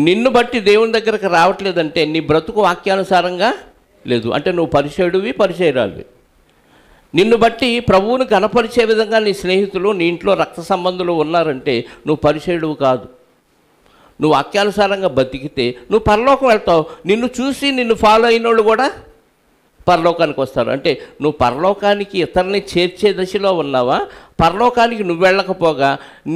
నిన్ను బట్టి దేవుని దగ్గరకు రావట్లేదంటే నీ బ్రతుకు వాక్యానుసారంగా లేదు అంటే నువ్వు పరిచయుడివి, పరిచయురాలివి. నిన్ను బట్టి ప్రభువును కనపరిచే విధంగా నీ స్నేహితులు, నీ ఇంట్లో రక్త సంబంధులు ఉన్నారంటే నువ్వు పరిచయుడివి కాదు. నువ్వు వాక్యానుసారంగా బతికితే నువ్వు పరలోకం వెళ్తావు. నిన్ను చూసి నిన్ను ఫాలో అయిన వాళ్ళు కూడా పరలోకానికి వస్తారు. అంటే నువ్వు పరలోకానికి ఇతరుని చేర్చే దశలో ఉన్నావా? పరలోకానికి నువ్వు వెళ్ళకపోగా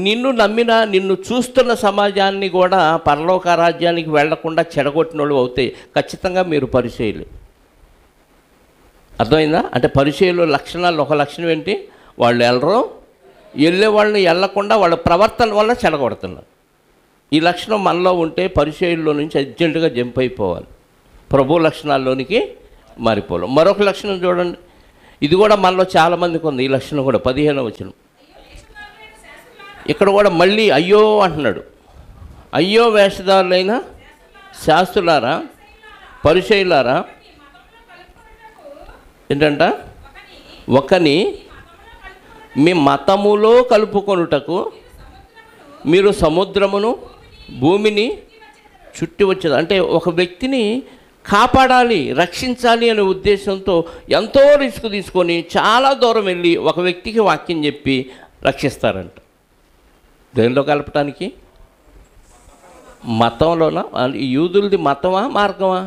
నిన్ను నమ్మిన, నిన్ను చూస్తున్న సమాజాన్ని కూడా పరలోక రాజ్యానికి వెళ్లకుండా చెడగొట్టిన వాళ్ళు అవుతాయి. ఖచ్చితంగా మీరు పరిచయులు. అర్థమైందా? అంటే పరిచయుల లక్షణాలు ఒక లక్షణం ఏంటి? వాళ్ళు వెళ్ళరు, వెళ్ళే వాళ్ళని వెళ్ళకుండా వాళ్ళ ప్రవర్తన వల్ల చెడగొడుతున్నారు. ఈ లక్షణం మనలో ఉంటే పరిచయుల్లో నుంచి అర్జెంటుగా జంప్ అయిపోవాలి, ప్రభు లక్షణాల్లోనికి మారిపోవాలి. మరొక లక్షణం చూడండి, ఇది కూడా మనలో చాలామందికి ఉంది. ఈ లక్షణం కూడా 15వ వచనం. ఇక్కడ కూడా మళ్ళీ అయ్యో అంటున్నాడు. అయ్యో వేషధారులైన శాస్త్రులారా, పరిచయులారా, ఏంటంట? ఒకని మీ మతములో కలుపుకొనుటకు మీరు సముద్రమును భూమిని చుట్టి వచ్చేది. అంటే ఒక వ్యక్తిని కాపాడాలి, రక్షించాలి అనే ఉద్దేశంతో ఎంతో రిస్క్ తీసుకొని చాలా దూరం వెళ్ళి ఒక వ్యక్తికి వాక్యం చెప్పి రక్షిస్తారంట. దేనిలో కలపటానికి? మతంలోనా? యూదులది మతమా, మార్గమా?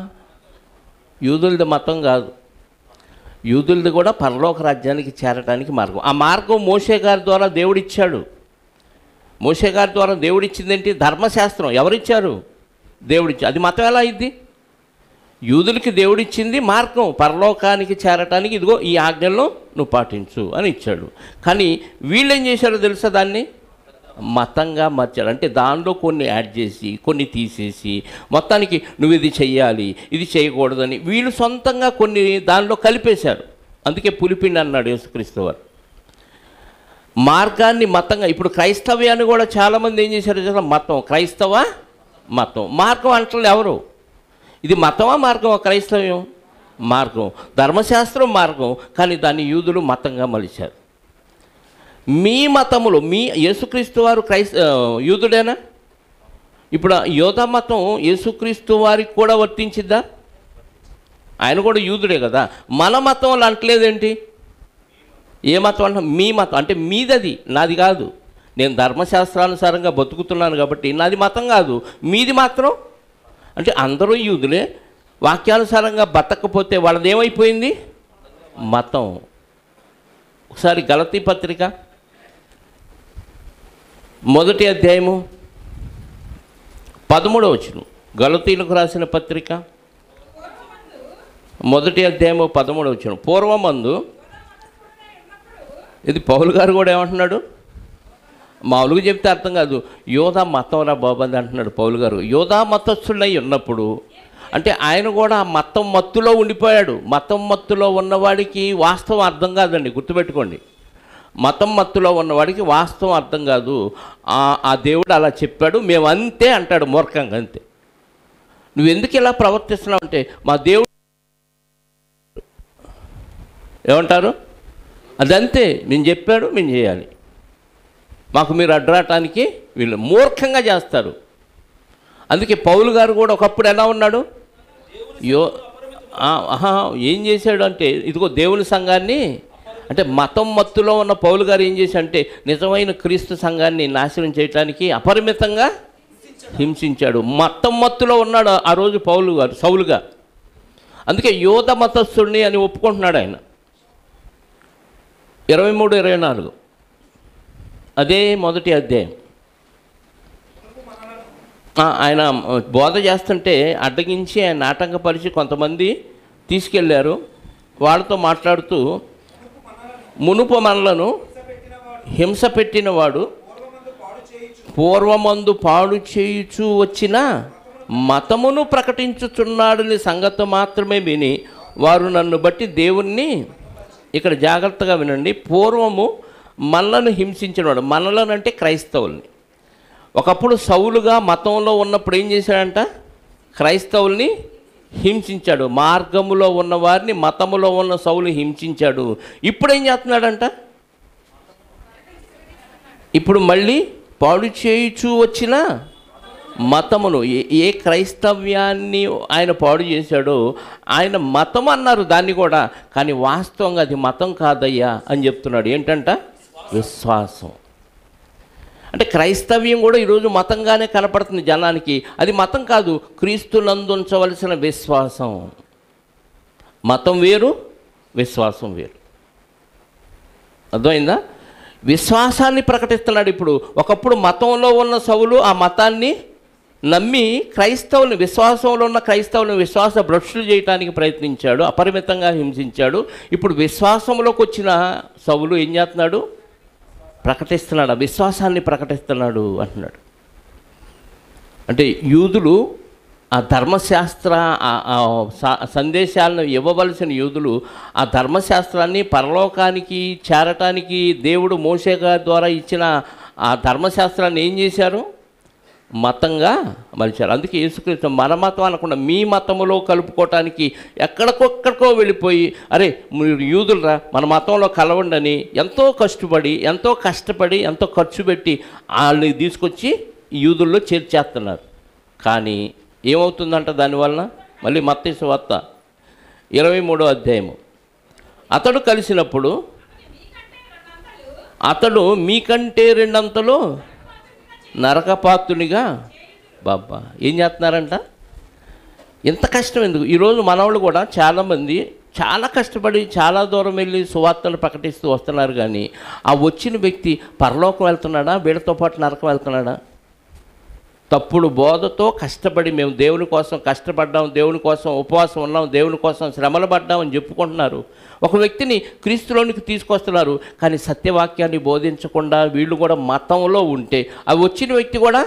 యూదులది మతం కాదు, యూదులది కూడా పరలోక రాజ్యానికి చేరడానికి మార్గం. ఆ మార్గం మోషే గారి ద్వారా దేవుడిచ్చాడు. మోషే గారి ద్వారా దేవుడిచ్చిందేంటి? ధర్మశాస్త్రం. ఎవరిచ్చారు? దేవుడిచ్చారు. అది మతం ఎలా అయింది? యూదులకి దేవుడిచ్చింది మార్గం, పరలోకానికి చేరటానికి ఇదిగో ఈ ఆజ్ఞల్లో నువ్వు పాటించు అని ఇచ్చాడు. కానీ వీళ్ళు ఏం చేశారో తెలుసా? దాన్ని మతంగా మార్చారు. అంటే దానిలో కొన్ని యాడ్ చేసి కొన్ని తీసేసి మొత్తానికి నువ్వు ఇది చెయ్యాలి, ఇది చేయకూడదని వీళ్ళు సొంతంగా కొన్ని దానిలో కలిపేశారు. అందుకే పులిపిండి అన్నాడు యేసుక్రీస్తు వారు. మార్గాన్ని మతంగా, ఇప్పుడు క్రైస్తవ్యాన్ని కూడా చాలామంది ఏం చేశారు? మతం, క్రైస్తవ మతం, మార్గం అంటారు ఎవరు? ఇది మతమా మార్గమా? క్రైస్తవ్యం మార్గం, ధర్మశాస్త్రం మార్గం, కానీ దాన్ని యూదులు మతంగా మలిచారు. మీ మతములో మీ యేసుక్రీస్తు వారు యూదుడేనా? ఇప్పుడు యోధా మతం యేసుక్రీస్తు వారికి కూడా వర్తించిద్దా? ఆయన కూడా యూదుడే కదా. మన మతం అంటలేదేంటి? ఏ మతం అంటే? మీ మతం. అంటే మీదది, నాది కాదు. నేను ధర్మశాస్త్రానుసారంగా బతుకుతున్నాను కాబట్టి నాది మతం కాదు, మీది మాత్రం. అంటే అందరూ యూదులే, వాక్యానుసారంగా బతకపోతే వాళ్ళది ఏమైపోయింది? మతం. ఒకసారి గలతీ పత్రిక 1వ అధ్యాయము 13వ వచనం. గలతీలకు రాసిన పత్రిక 1వ అధ్యాయము 13వ వచనం. పూర్వమందు ఇది పౌలు గారు కూడా ఏమంటున్నాడు, మామూలుగా చెప్తే అర్థం కాదు, యోధా మతం రా బాబంది అంటున్నాడు పౌలు గారు. యోధా మతస్థులై ఉన్నప్పుడు అంటే ఆయన కూడా ఆ మతం మత్తులో ఉండిపోయాడు. మతం మత్తులో ఉన్నవాడికి వాస్తవం అర్థం కాదండి, గుర్తుపెట్టుకోండి. మతం మత్తులో ఉన్నవాడికి వాస్తవం అర్థం కాదు. ఆ దేవుడు అలా చెప్పాడు, మేము అంతే అంటాడు మూర్ఖంగా. అంతే. నువ్వెందుకు ఇలా ప్రవర్తిస్తున్నావు అంటే మా దేవుడు ఏమంటారు, అదంతే, మేము చెప్పాడు మేము చేయాలి, మాకు మీరు అడ్రాటానికి వీళ్ళు మూర్ఖంగా చేస్తారు. అందుకే పౌలు గారు కూడా ఒకప్పుడు ఎలా ఉన్నాడు, ఏం చేశాడు అంటే ఇదిగో దేవుని సంఘాన్ని, అంటే మతం మత్తులో ఉన్న పౌలు గారు ఏం చేశాడంటే నిజమైన క్రీస్తు సంఘాన్ని నాశనం చేయడానికి అపరిమితంగా హింసించాడు. మతం మత్తులో ఉన్నాడు ఆ రోజు పౌలు గారు, సౌలుగా. అందుకే యోధ మతస్థుడిని అని ఒప్పుకుంటున్నాడు ఆయన. 23-24 అదే మొదటి అధ్యాయం. ఆయన బోధ చేస్తుంటే అడ్డగించి ఆయన ఆటంకపరిచి కొంతమంది తీసుకెళ్ళారు. వాళ్ళతో మాట్లాడుతూ మునుపు మనలను హింస పెట్టినవాడు పూర్వమందు పాడు చేయుచూ వచ్చిన మతమును ప్రకటించుచున్నాడని సంగతి మాత్రమే విని వారు నన్ను బట్టి దేవుణ్ణి, ఇక్కడ జాగ్రత్తగా వినండి, పూర్వము మనలను హింసించినవాడు, మనలను అంటే క్రైస్తవుల్ని. ఒకప్పుడు సౌలుగా మతంలో ఉన్నప్పుడు ఏం చేశాడంట, క్రైస్తవుల్ని హింసించాడు. మార్గములో ఉన్న వారిని మతములో ఉన్న సౌలు హింసించాడు. ఇప్పుడు ఏం చేస్తున్నాడంట, ఇప్పుడు మళ్ళీ పాడు చేయుచూ వచ్చిన మతమును, ఏ క్రైస్తవ్యాన్ని ఆయన పాడు చేశాడో ఆయన మతం అన్నారు దాన్ని కూడా, కానీ వాస్తవంగా అది మతం కాదయ్యా అని చెప్తున్నాడు. ఏంటంట, విశ్వాసం. అంటే క్రైస్తవ్యం కూడా ఈరోజు మతంగానే కనపడుతుంది జనానికి. అది మతం కాదు, క్రీస్తునందు ఉంచవలసిన విశ్వాసం. మతం వేరు, విశ్వాసం వేరు. అర్థమైందా? విశ్వాసాన్ని ప్రకటిస్తున్నాడు ఇప్పుడు. ఒకప్పుడు మతంలో ఉన్న సౌలు ఆ మతాన్ని నమ్మి క్రైస్తవుని, విశ్వాసంలో ఉన్న క్రైస్తవుని విశ్వాస భ్రష్టులు చేయడానికి ప్రయత్నించాడు, అపరిమితంగా హింసించాడు. ఇప్పుడు విశ్వాసంలోకి వచ్చిన సౌలు ఏం చేస్తున్నాడు, ప్రకటిస్తున్నాడు, విశ్వాసాన్ని ప్రకటిస్తున్నాడు అంటున్నాడు. అంటే యూదులు ఆ ధర్మశాస్త్ర సందేశాలను ఇవ్వవలసిన యూదులు ఆ ధర్మశాస్త్రాన్ని పరలోకానికి చేరటానికి దేవుడు మోషే గారి ద్వారా ఇచ్చిన ఆ ధర్మశాస్త్రాన్ని ఏం చేశారు, మతంగా మలిచారు. అందుకే యేసుక్రీస్తు మన మతం అనకుండా మీ మతములో కలుపుకోవటానికి ఎక్కడికొక్కడికో వెళ్ళిపోయి, అరే మీరు యూదులరా మన మతంలో కలవండని ఎంతో కష్టపడి ఎంతో ఖర్చు పెట్టి వాళ్ళని తీసుకొచ్చి యూదుల్లో చేర్చేస్తున్నారు. కానీ ఏమవుతుందంట దానివల్ల, మళ్ళీ మత్తయి సువార్త 23వ అధ్యాయము, అతడు కలిసినప్పుడు అతడు మీకంటే రెండంతలు నరకపాత్రునిగా, బాబా ఏం చేస్తున్నారంట, ఎంత కష్టం ఎందుకు? ఈరోజు మనవాళ్ళు కూడా చాలామంది చాలా కష్టపడి చాలా దూరం వెళ్ళి సువార్తలు ప్రకటిస్తూ వస్తున్నారు. కానీ ఆ వచ్చిన వ్యక్తి పరలోకం వెళ్తున్నాడా, వీళ్ళతో పాటు నరకం వెళ్తున్నాడా? తప్పుడు బోధతో కష్టపడి మేము దేవుని కోసం కష్టపడ్డాం, దేవుని కోసం ఉపవాసం ఉన్నాం, దేవుని కోసం శ్రమలు పడ్డామని చెప్పుకుంటున్నారు. ఒక వ్యక్తిని క్రీస్తులోనికి తీసుకొస్తున్నారు, కానీ సత్యవాక్యాన్ని బోధించకుండా వీళ్ళు కూడా మతంలో ఉంటే ఆ వచ్చిన వ్యక్తి కూడా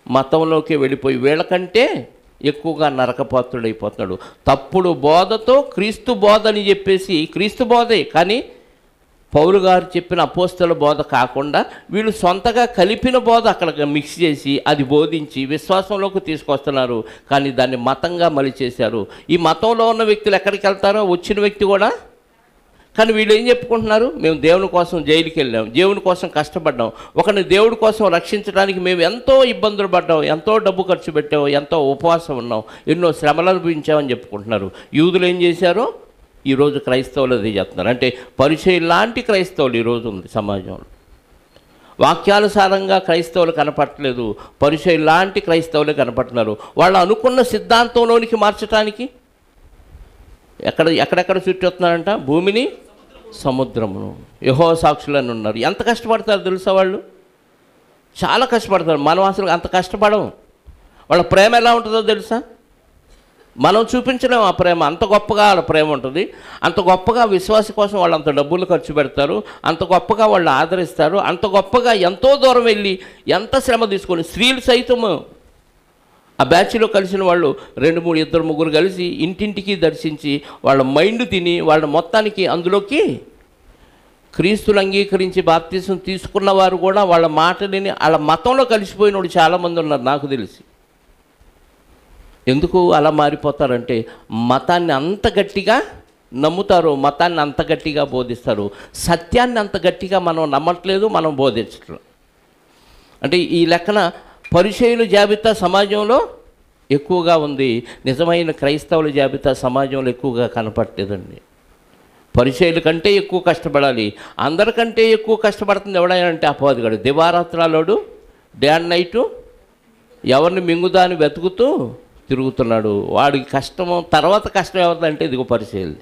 మతంలోకి వెళ్ళిపోయి వీళ్ళకంటే ఎక్కువగా నరకపాత్రుడైపోతున్నాడు. తప్పుడు బోధతో క్రీస్తు బోధ అని చెప్పేసి, క్రీస్తు బోధే కానీ పౌలు గారు చెప్పిన అపోస్తల బోధ కాకుండా వీళ్ళు సొంతగా కలిపిన బోధ అక్కడ మిక్స్ చేసి అది బోధించి విశ్వాసంలోకి తీసుకొస్తున్నారు. కానీ దాన్ని మతంగా మలిచేశారు. ఈ మతంలో ఉన్న వ్యక్తులు ఎక్కడికి వెళ్తారో వచ్చిన వ్యక్తి కూడా, కానీ వీళ్ళు ఏం చెప్పుకుంటున్నారు, మేము దేవుని కోసం జైలుకి వెళ్ళాం, దేవుని కోసం కష్టపడ్డాం, ఒకరిని దేవుడి కోసం రక్షించడానికి మేము ఎంతో ఇబ్బందులు పడ్డాం, ఎంతో డబ్బు ఖర్చు పెట్టాం, ఎంతో ఉపవాసం ఉన్నాం, ఎన్నో శ్రమలు అనుభవించామని చెప్పుకుంటున్నారు. యూదులు ఏం చేశారో ఈరోజు క్రైస్తవులు అది చేస్తున్నారు. అంటే పరిచయం లాంటి క్రైస్తవులు ఈరోజు ఉంది సమాజంలో. వాక్యానుసారంగా క్రైస్తవులు కనపడట్లేదు, పరిచయం లాంటి క్రైస్తవులే కనపడుతున్నారు. వాళ్ళు అనుకున్న సిద్ధాంతంలోనికి మార్చడానికి ఎక్కడెక్కడ చుట్టొస్తున్నారంట, భూమిని సముద్రమును యెహోవా సాక్షులని ఉన్నారు. ఎంత కష్టపడతారు తెలుసా వాళ్ళు, చాలా కష్టపడతారు. మనం అసలు అంత కష్టపడము. వాళ్ళ ప్రేమ ఎలా ఉంటుందో తెలుసా, మనం చూపించలేం ఆ ప్రేమ. అంత గొప్పగా వాళ్ళ ప్రేమ ఉంటుంది. అంత గొప్పగా విశ్వాస కోసం వాళ్ళు అంత డబ్బులు ఖర్చు పెడతారు, అంత గొప్పగా వాళ్ళు ఆదరిస్తారు, అంత గొప్పగా ఎంతో దూరం వెళ్ళి ఎంత శ్రమ తీసుకొని స్త్రీలు సైతము ఆ బ్యాచ్లో కలిసిన వాళ్ళు 2, 3, 2, 3 కలిసి ఇంటింటికి దర్శించి వాళ్ళ మైండ్ తిని వాళ్ళ మొత్తానికి అందులోకి క్రీస్తులు అంగీకరించి బాప్తిసం తీసుకున్న వారు కూడా వాళ్ళ మాటని వాళ్ళ మతంలో కలిసిపోయిన వాళ్ళు చాలామంది ఉన్నారు నాకు తెలిసి. ఎందుకు అలా మారిపోతారంటే మతాన్ని అంత గట్టిగా నమ్ముతారు, మతాన్ని అంత గట్టిగా బోధిస్తారు, సత్యాన్ని అంత గట్టిగా మనం నమ్మట్లేదు, మనం బోధించట్లేదు. అంటే ఈ లెక్కన పరిచయుల జాబితా సమాజంలో ఎక్కువగా ఉంది, నిజమైన క్రైస్తవుల జాబితా సమాజంలో ఎక్కువగా కనపడలేదండి. పరిచయుల కంటే ఎక్కువ కష్టపడాలి, అందరికంటే ఎక్కువ కష్టపడుతుంది ఎవడైనా అంటే అపవాదిగాడు. దివారాత్రాలోడు డే అండ్ నైటు ఎవరిని మింగుదాన్ని వెతుకుతూ తిరుగుతున్నాడు. వాడికి కష్టము తర్వాత కష్టం ఎవరిదంటే ఇదిగో పరిచయులు.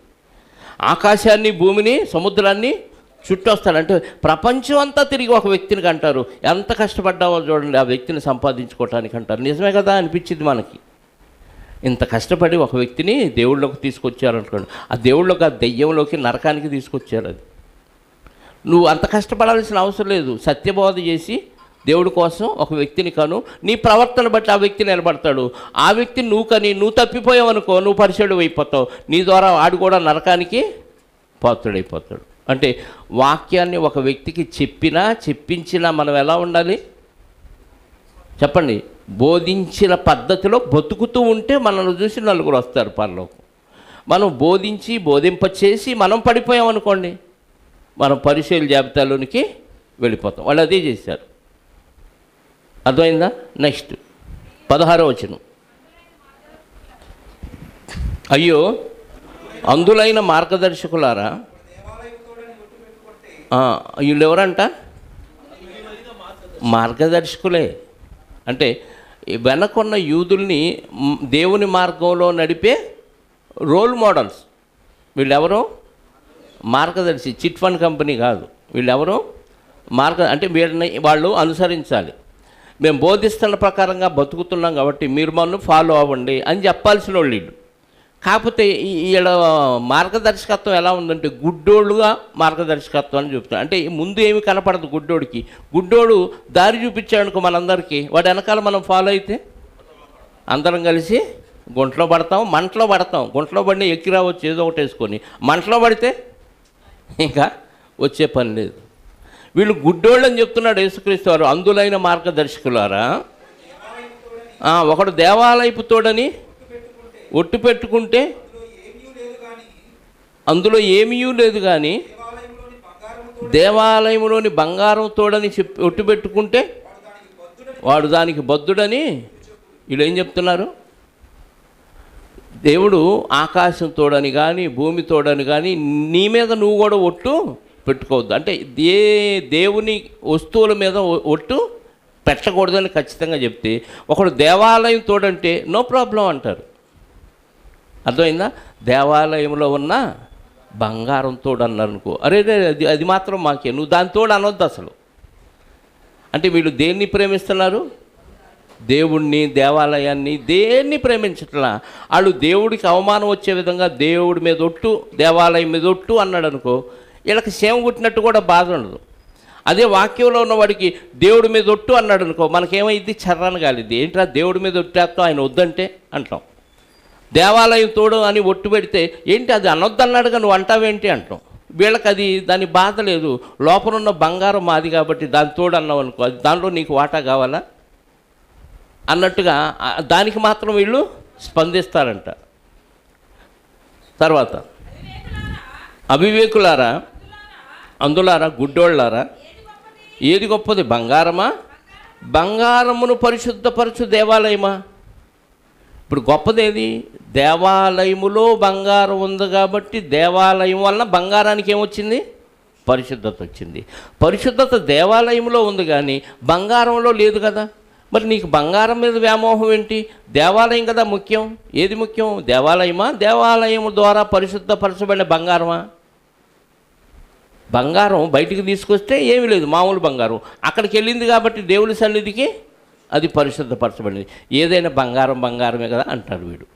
ఆకాశాన్ని భూమిని సముద్రాన్ని చుట్టొస్తాడంటే ప్రపంచం అంతా తిరిగి ఒక వ్యక్తిని అంటారు. ఎంత కష్టపడ్డావో చూడండి ఆ వ్యక్తిని సంపాదించుకోవటానికి అంటారు. నిజమే కదా అనిపించింది మనకి. ఇంత కష్టపడి ఒక వ్యక్తిని దేవుళ్ళలోకి తీసుకొచ్చారనుకోండి, ఆ దేవుళ్ళకి, ఆ దెయ్యంలోకి, నరకానికి తీసుకొచ్చారు. అది నువ్వు అంత కష్టపడాల్సిన అవసరం లేదు. సత్యబోధ చేసి దేవుడి కోసం ఒక వ్యక్తిని కను, నీ ప్రవర్తన బట్టి ఆ వ్యక్తి నిలబడతాడు. ఆ వ్యక్తిని నువ్వు కని నువ్వు తప్పిపోయావు అనుకో, నువ్వు పరిచయుడు అయిపోతావు, నీ ద్వారా వాడు కూడా నరకానికి పాత్రుడైపోతాడు. అంటే వాక్యాన్ని ఒక వ్యక్తికి చెప్పినా చెప్పించినా మనం ఎలా ఉండాలి చెప్పండి? బోధించిన పద్ధతిలో బతుకుతూ ఉంటే మనల్ని చూసి నలుగురు వస్తారు పరలోకం. మనం బోధించి బోధింపచేసి మనం పడిపోయామనుకోండి, మనం పరిచయుల జాబితాలోనికి వెళ్ళిపోతాం. వాళ్ళు అదే చేశారు. అర్థమైందా? నెక్స్ట్ 16వ వచనం. అయ్యో అందులైన మార్గదర్శకులారా, వీళ్ళు ఎవరంట? మార్గదర్శకులే. అంటే వెనకున్న యూదుల్ని దేవుని మార్గంలో నడిపే రోల్ మోడల్స్. వీళ్ళెవరో మార్గదర్శి, చిట్ ఫండ్ కంపెనీ కాదు. వీళ్ళెవరో అంటే వీళ్ళని వాళ్ళు అనుసరించాలి. మేము బోధిస్తున్న ప్రకారంగా బతుకుతున్నాం కాబట్టి మీరు మనల్ని ఫాలో అవ్వండి అని చెప్పాల్సిన వాళ్ళు వీళ్ళు. కాకపోతే వీళ్ళ మార్గదర్శకత్వం ఎలా ఉందంటే గుడ్డోళ్ళుగా మార్గదర్శకత్వం అని చెప్తాడు. అంటే ముందు ఏమి కనపడదు గుడ్డోడికి. గుడ్డోడు దారి చూపించాడనుకో మనందరికీ, వాడు వెనకాల మనం ఫాలో అయితే అందరం కలిసి గుంటలో పడతాం, మంటలో పడతాం. గుంటలో పడిన ఎక్కి రావచ్చు ఏదో ఒకటి వేసుకొని, మంటలో పడితే ఇంకా వచ్చే పని లేదు. వీళ్ళు గుడ్డోళ్ళు అని చెప్తున్నాడు యేసుక్రీస్తు వారు. అందులైన మార్గదర్శకులారా, ఒకడు దేవాలయపు తోడని ఒట్టు పెట్టుకుంటే అందులో ఏమీ లేదు కానీ దేవాలయంలోని బంగారం తోడని ఒట్టు పెట్టుకుంటే వాడు దానికి బద్ధుడని వీళ్ళు ఏం చెప్తున్నారు? దేవుడు ఆకాశం తోడని కానీ భూమి తోడని కానీ నీ మీద నువ్వు కూడా ఒట్టు పెట్టుకోవద్దు. అంటే దేవుని వస్తువుల మీద ఒట్టు పెట్టకూడదని ఖచ్చితంగా చెప్తే, ఒకడు దేవాలయం తోడంటే నో ప్రాబ్లం అంటారు. అర్థమైందా? దేవాలయంలో ఉన్న బంగారం తోడు అన్నారు అనుకో, అరే అది మాత్రం మాకే, నువ్వు దాని తోడు అనొద్దు అసలు. అంటే వీళ్ళు దేన్ని ప్రేమిస్తున్నారు? దేవుణ్ణి, దేవాలయాన్ని, దేన్ని ప్రేమించట్లా. వాళ్ళు దేవుడికి అవమానం వచ్చే విధంగా దేవుడి మీద ఒట్టు, దేవాలయం మీద ఒట్టు అన్నాడు అనుకో, వీళ్ళకి సేమ కుట్టినట్టు కూడా బాధ ఉండదు. అదే వాక్యంలో ఉన్నవాడికి దేవుడి మీద ఒట్టు అన్నాడు అనుకో, మనకేమైంది? చర్రాను కాలిద్ది. ఏంట్రా దేవుడి మీద ఒట్టేస్తాం, ఆయన వద్దంటే అంటాం. దేవాలయం తోడు అని ఒట్టు పెడితే ఏంటి అది అనొద్దన్నాడుగా నువ్వు అంటావేంటి అంటాం. వీళ్ళకి అది దాని బాధ లేదు. లోపల ఉన్న బంగారం మాది కాబట్టి దాని తోడు అన్నావు అనుకో, అది దానిలో నీకు వాటా కావాలా అన్నట్టుగా దానికి మాత్రం వీళ్ళు స్పందిస్తారంట. తర్వాత అవివేకులారా, అందులారా, గుడ్డోళ్ళారా, ఏది గొప్పది? బంగారమా? బంగారమును పరిశుద్ధపరచు దేవాలయమా? ఇప్పుడు గొప్పదేది? దేవాలయములో బంగారం ఉంది కాబట్టి దేవాలయం వలన బంగారానికి ఏమొచ్చింది? పరిశుద్ధత వచ్చింది. పరిశుద్ధత దేవాలయంలో ఉంది కానీ బంగారంలో లేదు కదా. మరి నీకు బంగారం మీద వ్యామోహం ఏంటి? దేవాలయం కదా ముఖ్యం. ఏది ముఖ్యం? దేవాలయమా? దేవాలయం ద్వారా పరిశుద్ధపరచబడిన బంగారమా? బంగారం బయటికి తీసుకొస్తే ఏమీ లేదు, మామూలు బంగారం. అక్కడికి వెళ్ళింది కాబట్టి దేవుని సన్నిధికి అది పరిశుద్ధపరచబడింది. ఏదైనా బంగారం బంగారమే కదా అంటారు వీడు.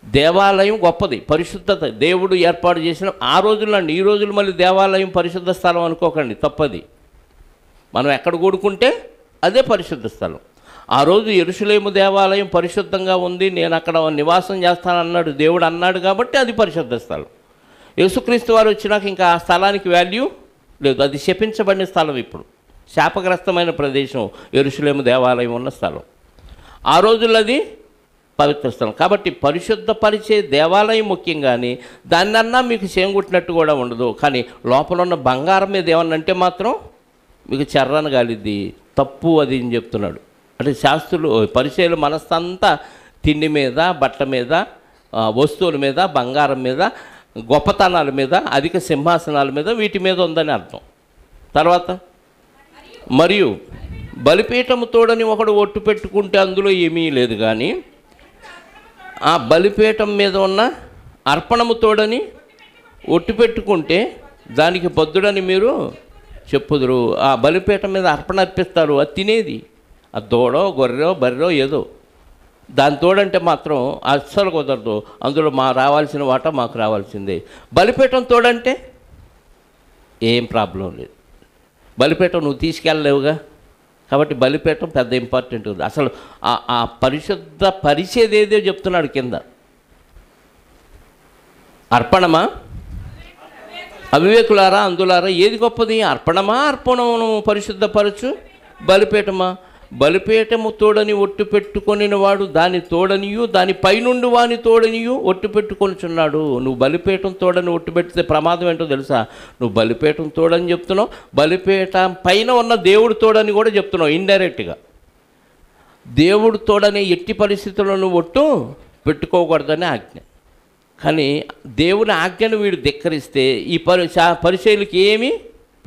దేవాలయం గొప్పది, పరిశుద్ధత దేవుడు ఏర్పాటు చేసిన ఆ రోజుల్లో అండి. ఈ రోజులు మళ్ళీ దేవాలయం పరిశుద్ధ స్థలం అనుకోకండి, తప్పది. మనం ఎక్కడ కూడుకుంటే అదే పరిశుద్ధ స్థలం. ఆ రోజు యెరూషలేము దేవాలయం పరిశుద్ధంగా ఉంది, నేను అక్కడ నివాసం చేస్తానన్నాడు దేవుడు అన్నాడు కాబట్టి అది పరిశుద్ధ స్థలం. యేసుక్రీస్తు వారు వచ్చినాక ఇంకా ఆ స్థలానికి వాల్యూ లేదు, అది శపించబడిన స్థలం. ఇప్పుడు శాపగ్రస్తమైన ప్రదేశం యెరూషలేము దేవాలయం ఉన్న స్థలం. ఆ రోజుల్లో అది పవిత్ర స్థలం. కాబట్టి పరిశుద్ధపరిచే దేవాలయం ముఖ్యం, కానీ దాన్నన్నా మీకు చేంగుట్టినట్టు కూడా ఉండదు. కానీ లోపల ఉన్న బంగారం మీద ఏమన్నా అంటే మాత్రం మీకు చెర్రన గాలిద్ది, తప్పు అది అని చెప్తున్నాడు. అంటే శాస్త్రులు పరిచయాలు మనస్తంతా తిండి మీద, బట్ట మీద, వస్తువుల మీద, బంగారం మీద, గొప్పతనాల మీద, అధిక సింహాసనాల మీద, వీటి మీద ఉందని అర్థం. తర్వాత మరియు బలిపీఠము తోడని ఒకడు ఒట్టు పెట్టుకుంటే అందులో ఏమీ లేదు, కానీ ఆ బలిపీఠం మీద ఉన్న అర్పణము తోడని ఒట్టు పెట్టుకుంటే దానికి బద్దుడని మీరు చెప్పుదురు. ఆ బలిపీఠం మీద అర్పణ అర్పిస్తారు, అది తినేది, ఆ దూడో గొర్రెో బర్రెో ఏదో, దాని తోడంటే మాత్రం అస్సలు కుదరదు. అందులో రావాల్సిన వాటా మాకు రావాల్సిందే. బలిపీఠం తోడంటే ఏం ప్రాబ్లం లేదు. బలిపీఠం నువ్వు తీసుకెళ్ళలేవుగా, కాబట్టి బలిపీఠం పెద్ద ఇంపార్టెంట్ ఉంది. అసలు ఆ పరిశుద్ధ పరిచేది ఏదో చెప్తున్నాడు కింద. అర్పణమా అవివేకులారా అందులారా ఏది గొప్పది? అర్పణమా అర్పణమును పరిశుద్ధపరచు బలిపీఠమా? బలిపీఠము తోడని ఒట్టు పెట్టుకొని వాడు దాని తోడనియు దాని పైనుండి వాని తోడనియు ఒట్టు పెట్టుకొనిచున్నాడు. నువ్వు బలిపీఠం తోడని ఒట్టు పెడితే ప్రమాదం ఏంటో తెలుసా? నువ్వు బలిపీఠం తోడని చెప్తున్నావు, బలిపీఠం పైన ఉన్న దేవుడు తోడని కూడా చెప్తున్నావు ఇండైరెక్ట్గా. దేవుడు తోడని ఎట్టి పరిస్థితుల్లో నువ్వు ఒట్టు పెట్టుకోకూడదని ఆజ్ఞ. కానీ దేవుని ఆజ్ఞను వీడు ధిక్కరిస్తే ఈ పరిచయులకి ఏమీ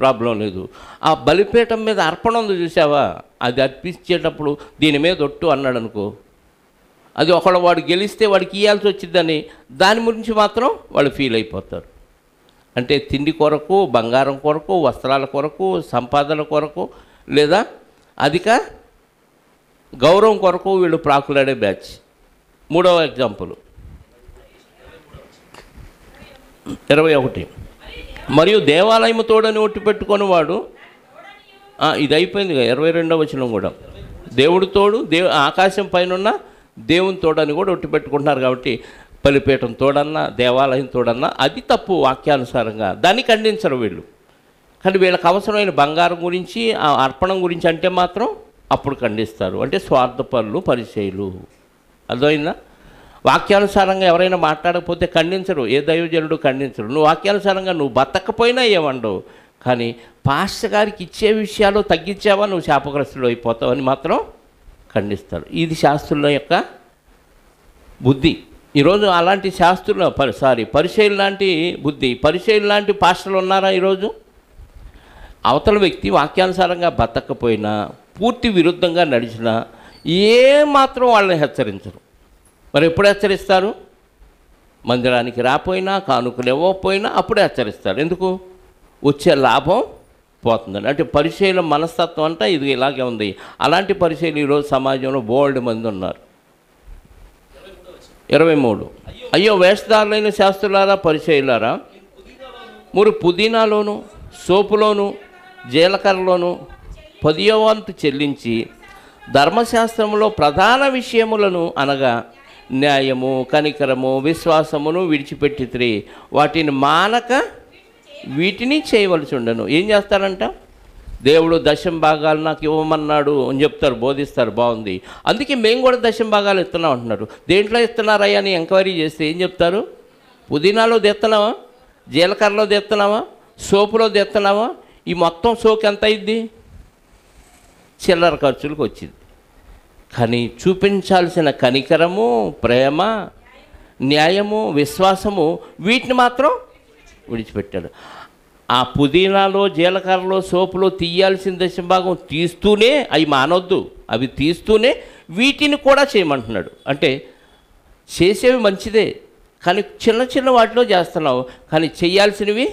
ప్రాబ్లం లేదు. ఆ బలిపీఠం మీద అర్పణ ఉంది చూసావా, అది అర్పించేటప్పుడు దీని మీద ఒట్టు అన్నాడు అనుకో, అది ఒకళ్ళు వాడు గెలిస్తే వాడికి ఇవ్వాల్సి వచ్చిందని దాని గురించి మాత్రం వాళ్ళు ఫీల్ అయిపోతారు. అంటే తిండి కొరకు, బంగారం కొరకు, వస్త్రాల కొరకు, సంపాదన కొరకు, లేదా అధిక గౌరవం కొరకు వీళ్ళు ప్రాకులాడే బ్యాచ్. మూడవ ఎగ్జాంపుల్ 21. మరియు దేవాలయము తోడని ఒట్టు పెట్టుకొని వాడు, ఇది అయిపోయింది 22వ వచనం కూడా. దేవుడు తోడు, ఆకాశం పైన దేవుని తోడని కూడా ఒట్టు పెట్టుకుంటున్నారు. కాబట్టి బలిపీఠం తోడన్నా దేవాలయం తోడన్నా అది తప్పు వాక్యానుసారంగా, దాన్ని ఖండించరు వీళ్ళు. కానీ వీళ్ళకి అవసరమైన బంగారం గురించి, ఆ అర్పణం గురించి అంటే మాత్రం అప్పుడు ఖండిస్తారు. అంటే స్వార్థపరులు, పరిచయులు. అర్థమైందా? వాక్యానుసారంగా ఎవరైనా మాట్లాడకపోతే ఖండించరు, ఏ దైవజనుడు ఖండించరు. నువ్వు వాక్యానుసారంగా నువ్వు బతకపోయినా ఏమండవు, కానీ పాస్టర్ గారికి ఇచ్చే విషయాలు తగ్గించావా నువ్వు శాపగ్రస్తులు అయిపోతావు అని మాత్రం ఖండిస్తారు. ఇది శాస్త్రుల యొక్క బుద్ధి. ఈరోజు అలాంటి శాస్త్రుల పరిచయులు లాంటి బుద్ధి, పరిచయులు లాంటి పాస్టర్లు ఉన్నారా ఈరోజు? అవతల వ్యక్తి వాక్యానుసారంగా బతకపోయినా, పూర్తి విరుద్ధంగా నడిచినా ఏమాత్రం వాళ్ళని హెచ్చరించరు. మరి ఎప్పుడు హెచ్చరిస్తారు? మందిరానికి రాపోయినా, కానుకలు ఇవ్వకపోయినా అప్పుడే హెచ్చరిస్తారు. ఎందుకు? వచ్చే లాభం పోతుందని. అంటే పరిచయుల మనస్తత్వం అంతా ఇది ఇలాగే ఉంది. అలాంటి పరిచయులు ఈరోజు సమాజంలో బోల్డ్ మంది ఉన్నారు. 23. అయ్యో వేషధారులైన శాస్త్రులారా, పరిచయులారా, మీరు పుదీనాలోను, సోపులోను, జీలకర్రలోను 10వ వంతు చెల్లించి ధర్మశాస్త్రంలో ప్రధాన విషయములను అనగా న్యాయము, కనికరము, విశ్వాసమును విడిచిపెట్టితిరి. వాటిని మానక వీటిని చేయవలసి ఉండను. ఏం చేస్తారంట? దేవుడు దశమ భాగాలు నాకు ఇవ్వమన్నాడు అని చెప్తారు, బోధిస్తారు, బాగుంది. అందుకే మేము కూడా దశమ భాగాలు ఇస్తున్నాం అంటున్నారు. దేంట్లో ఇస్తున్నారయ్యా అని ఎంక్వైరీ చేస్తే ఏం చెప్తారు? పుదీనాలో తెస్తున్నావా, జీలకర్రలో తెస్తున్నావా, సోపులో తెస్తున్నావా? ఈ మొత్తం సోకు ఎంత అయింది? చిల్లర ఖర్చులకు వచ్చింది. కానీ చూపించాల్సిన కనికరము, ప్రేమ, న్యాయము, విశ్వాసము వీటిని మాత్రం విడిచిపెట్టాడు. ఆ పుదీనాలో, జీలకర్రలో, సోపులో తీయాల్సిన దశభాగం తీస్తూనే, అవి మానొద్దు, అవి తీస్తూనే వీటిని కూడా చేయమంటున్నాడు. అంటే చేసేవి మంచిదే, కానీ చిన్న చిన్న వాటిలో చేస్తున్నావు, కానీ చేయాల్సినవి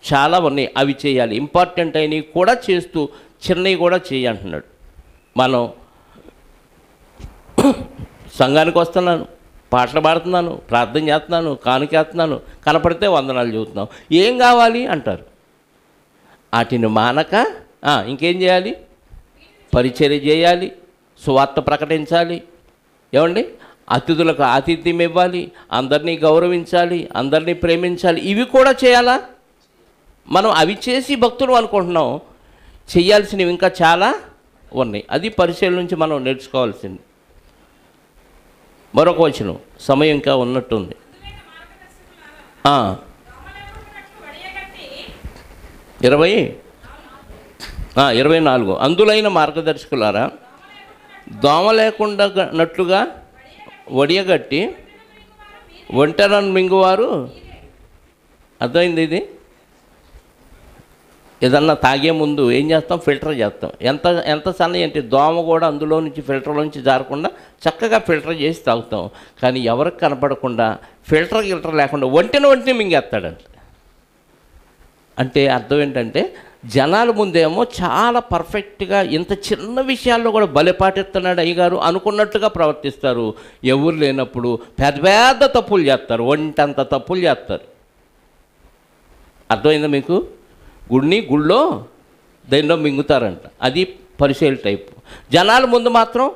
చాలా ఉన్నాయి, అవి చేయాలి. ఇంపార్టెంట్ అయినవి కూడా చేస్తూ చిన్నవి కూడా చేయంటున్నాడు. మనం సంఘానికి వస్తున్నాను, పాటలు పాడుతున్నాను, ప్రార్థన చేస్తున్నాను, కానుకేస్తున్నాను, కనపడితే వందనాలు చెబుతున్నాం, ఏం కావాలి అంటారు. వాటిని మానక ఇంకేం చేయాలి? పరిచర్య చేయాలి, సువార్త ప్రకటించాలి, ఏమండి, అతిథులకు ఆతిథ్యం ఇవ్వాలి, అందరినీ గౌరవించాలి, అందరినీ ప్రేమించాలి. ఇవి కూడా చేయాలా? మనం అవి చేసి భక్తులు అనుకుంటున్నాం. చేయాల్సినవి ఇంకా చాలా ఉన్నాయి. అది పరిచర్య నుంచి మనం నేర్చుకోవాల్సింది. మరొక వచనం, సమయం ఇంకా ఉన్నట్టుంది. 24. అందులైన మార్గదర్శకులారా, దోమ లేకుండా నట్లుగా వడియగట్టి ఒంటెలను మింగువారు. అర్థమైంది? ఇది ఏదన్నా తాగే ముందు ఏం చేస్తాం? ఫిల్టర్ చేస్తాం. ఎంత సన్న అంటే దోమ కూడా అందులో నుంచి ఫిల్టర్లో నుంచి జారకుండా చక్కగా ఫిల్టర్ చేసి తాగుతాం. కానీ ఎవరికి కనపడకుండా ఫిల్టర్ లేకుండా ఒంటిని మింగేస్తాడంట. అంటే అర్థం ఏంటంటే, జనాల ముందేమో చాలా పర్ఫెక్ట్గా ఇంత చిన్న విషయాల్లో కూడా బలిపాటిస్తున్నాడు అయ్యగారు అనుకున్నట్టుగా ప్రవర్తిస్తారు. ఎవరు లేనప్పుడు పెద్ద పెద్ద తప్పులు చేస్తారు, ఒంటంత తప్పులు చేస్తారు. అర్థమైందా మీకు? గుళ్ళో దేనిలో మింగుతారంట. అది పరిచర్య టైపు. జనాల ముందు మాత్రం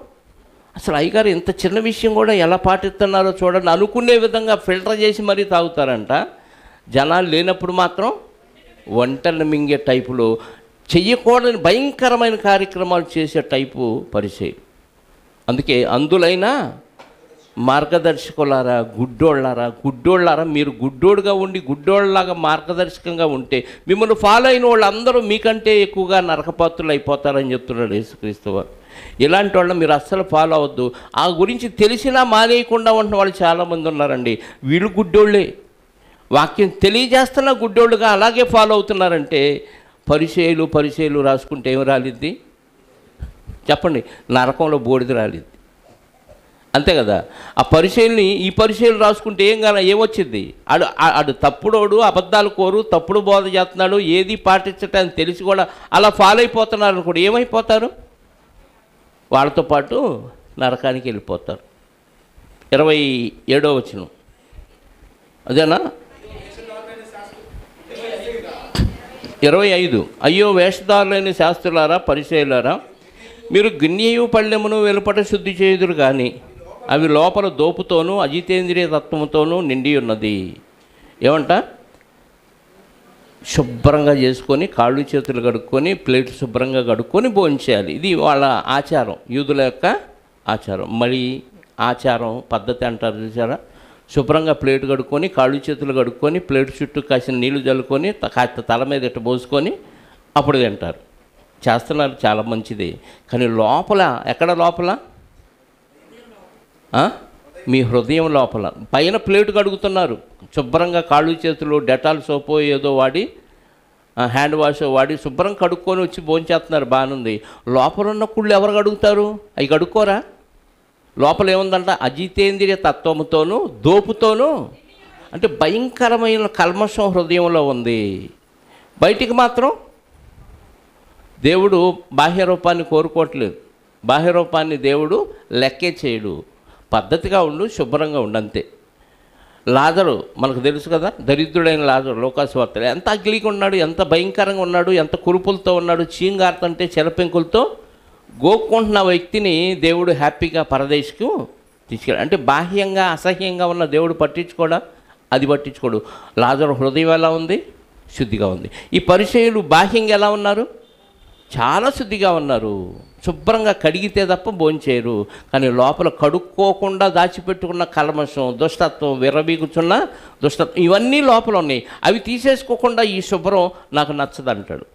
అసలు అయ్యగారు ఇంత చిన్న విషయం కూడా ఎలా పాటిస్తున్నారో చూడండి అనుకునే విధంగా ఫిల్టర్ చేసి మరీ తాగుతారంట. జనాలు లేనప్పుడు మాత్రం వంటలను మింగే టైపులో చెయ్యకూడని భయంకరమైన కార్యక్రమాలు చేసే టైపు పరిచర్య. అందుకే అందులైన మార్గదర్శకులారా, గుడ్డోళ్ళారా, మీరు గుడ్డోడుగా ఉండి గుడ్డోళ్ళలాగా మార్గదర్శకంగా ఉంటే మిమ్మల్ని ఫాలో అయిన వాళ్ళందరూ మీకంటే ఎక్కువగా నరకపాత్రులు అయిపోతారని చెప్తున్నాడు యేసుక్రీస్తు వారు. ఇలాంటి వాళ్ళని మీరు అస్సలు ఫాలో అవ్వద్దు. ఆ గురించి తెలిసినా మానేయకుండా ఉన్న వాళ్ళు చాలామంది ఉన్నారండి. వీళ్ళు గుడ్డోళ్ళే, వాక్యం తెలియజేస్తున్న గుడ్డోళ్ళుగా అలాగే ఫాలో అవుతున్నారంటే పరిచర్యలు రాసుకుంటే ఏమి రాలిద్ది చెప్పండి? నరకంలో బూడిద రాలిద్ది. అంతే కదా? ఆ ఈ పరిచర్యలు రాసుకుంటే ఏమొచ్చింది? ఆడు తప్పుడోడు, అబద్ధాలు కోరు, తప్పుడు బోధ చేస్తున్నాడు, ఏది పాటించటానికి తెలిసి కూడా అలా ఫాలో అయిపోతున్నారు అనుకోండి, ఏమైపోతారు? వాళ్ళతో పాటు నరకానికి వెళ్ళిపోతారు. 27వ వచనం అదేనా? 25. అయ్యో వేషధారులైన శాస్త్రులారా, పరిచర్యులారా, మీరు గిన్నెయు పళ్ళెమును వెలుపట శుద్ధి చేయుదురు కానీ అవి లోపల దోపుతోనూ అజితేంద్రియ తత్వముతోనూ నిండి ఉన్నది. ఏమంట? శుభ్రంగా చేసుకొని కాళ్ళు చేతులు కడుక్కొని ప్లేట్ శుభ్రంగా కడుక్కొని భోంచేయాలి. ఇది వాళ్ళ ఆచారం, యూదుల యొక్క ఆచారం. మరి ఆచారం పద్ధతి అంటారు చూసారా? శుభ్రంగా ప్లేట్ కడుక్కొని కాళ్ళు చేతులు కడుక్కొని ప్లేట్ చుట్టూ కాసిన నీళ్లు చల్లుకొని కాస్త తల మీద ఇట్ట పోసుకొని అప్పుడు తింటారు. చేస్తున్నారు, చాలా మంచిది. కానీ లోపల, ఎక్కడ లోపల? మీ హృదయం లోపల. పైన ప్లేట్ కడుగుతున్నారు శుభ్రంగా, కాళ్ళు చేతులు డెటాల్ సోపో ఏదో వాడి, హ్యాండ్ వాష్ వాడి శుభ్రం కడుక్కొని వచ్చి భోంచేస్తున్నారు, బాగుంది. లోపల ఉన్న కుళ్ళు ఎవరు కడుగుతారు? అవి కడుక్కోరా? లోపల ఏముందంట? అజితేంద్రియ తత్వముతోనూ దోపుతోనూ, అంటే భయంకరమైన కల్మషం హృదయంలో ఉంది. బయటికి మాత్రం దేవుడు బాహ్య రూపాన్ని కోరుకోవట్లేదు. బాహ్య రూపాన్ని దేవుడు లెక్కే చేయడు. పద్ధతిగా ఉండు, శుభ్రంగా ఉండు, అంతే. లాజరు మనకు తెలుసు కదా, దరిద్రుడైన లాజరు లోకాసు వార్తలు ఎంత అగ్లీగా ఉన్నాడు, ఎంత భయంకరంగా ఉన్నాడు, ఎంత కురుపులతో ఉన్నాడు, చీంగారుతంటే చెలపెంకులతో గోక్కుంటున్న వ్యక్తిని దేవుడు హ్యాపీగా పరదేశకు తీసుకెళ్ళాడు. అంటే బాహ్యంగా అసహ్యంగా ఉన్న దేవుడు పట్టించుకోడా? అది పట్టించుకోడు. లాజరు హృదయం ఎలా ఉంది? శుద్ధిగా ఉంది. ఈ పరిచర్యలు బాహ్యంగా ఎలా ఉన్నారు? చాలా శుద్ధిగా ఉన్నారు. శుభ్రంగా కడిగితే తప్ప భోంచేయరు. కానీ లోపల కడుక్కోకుండా దాచిపెట్టుకున్న కల్మషం, దుష్టత్వం, విర్రబీగుచున్న దుష్టత్వం, ఇవన్నీ లోపల ఉన్నాయి. అవి తీసేసుకోకుండా ఈ శుభ్రం నాకు నచ్చదంటాడు.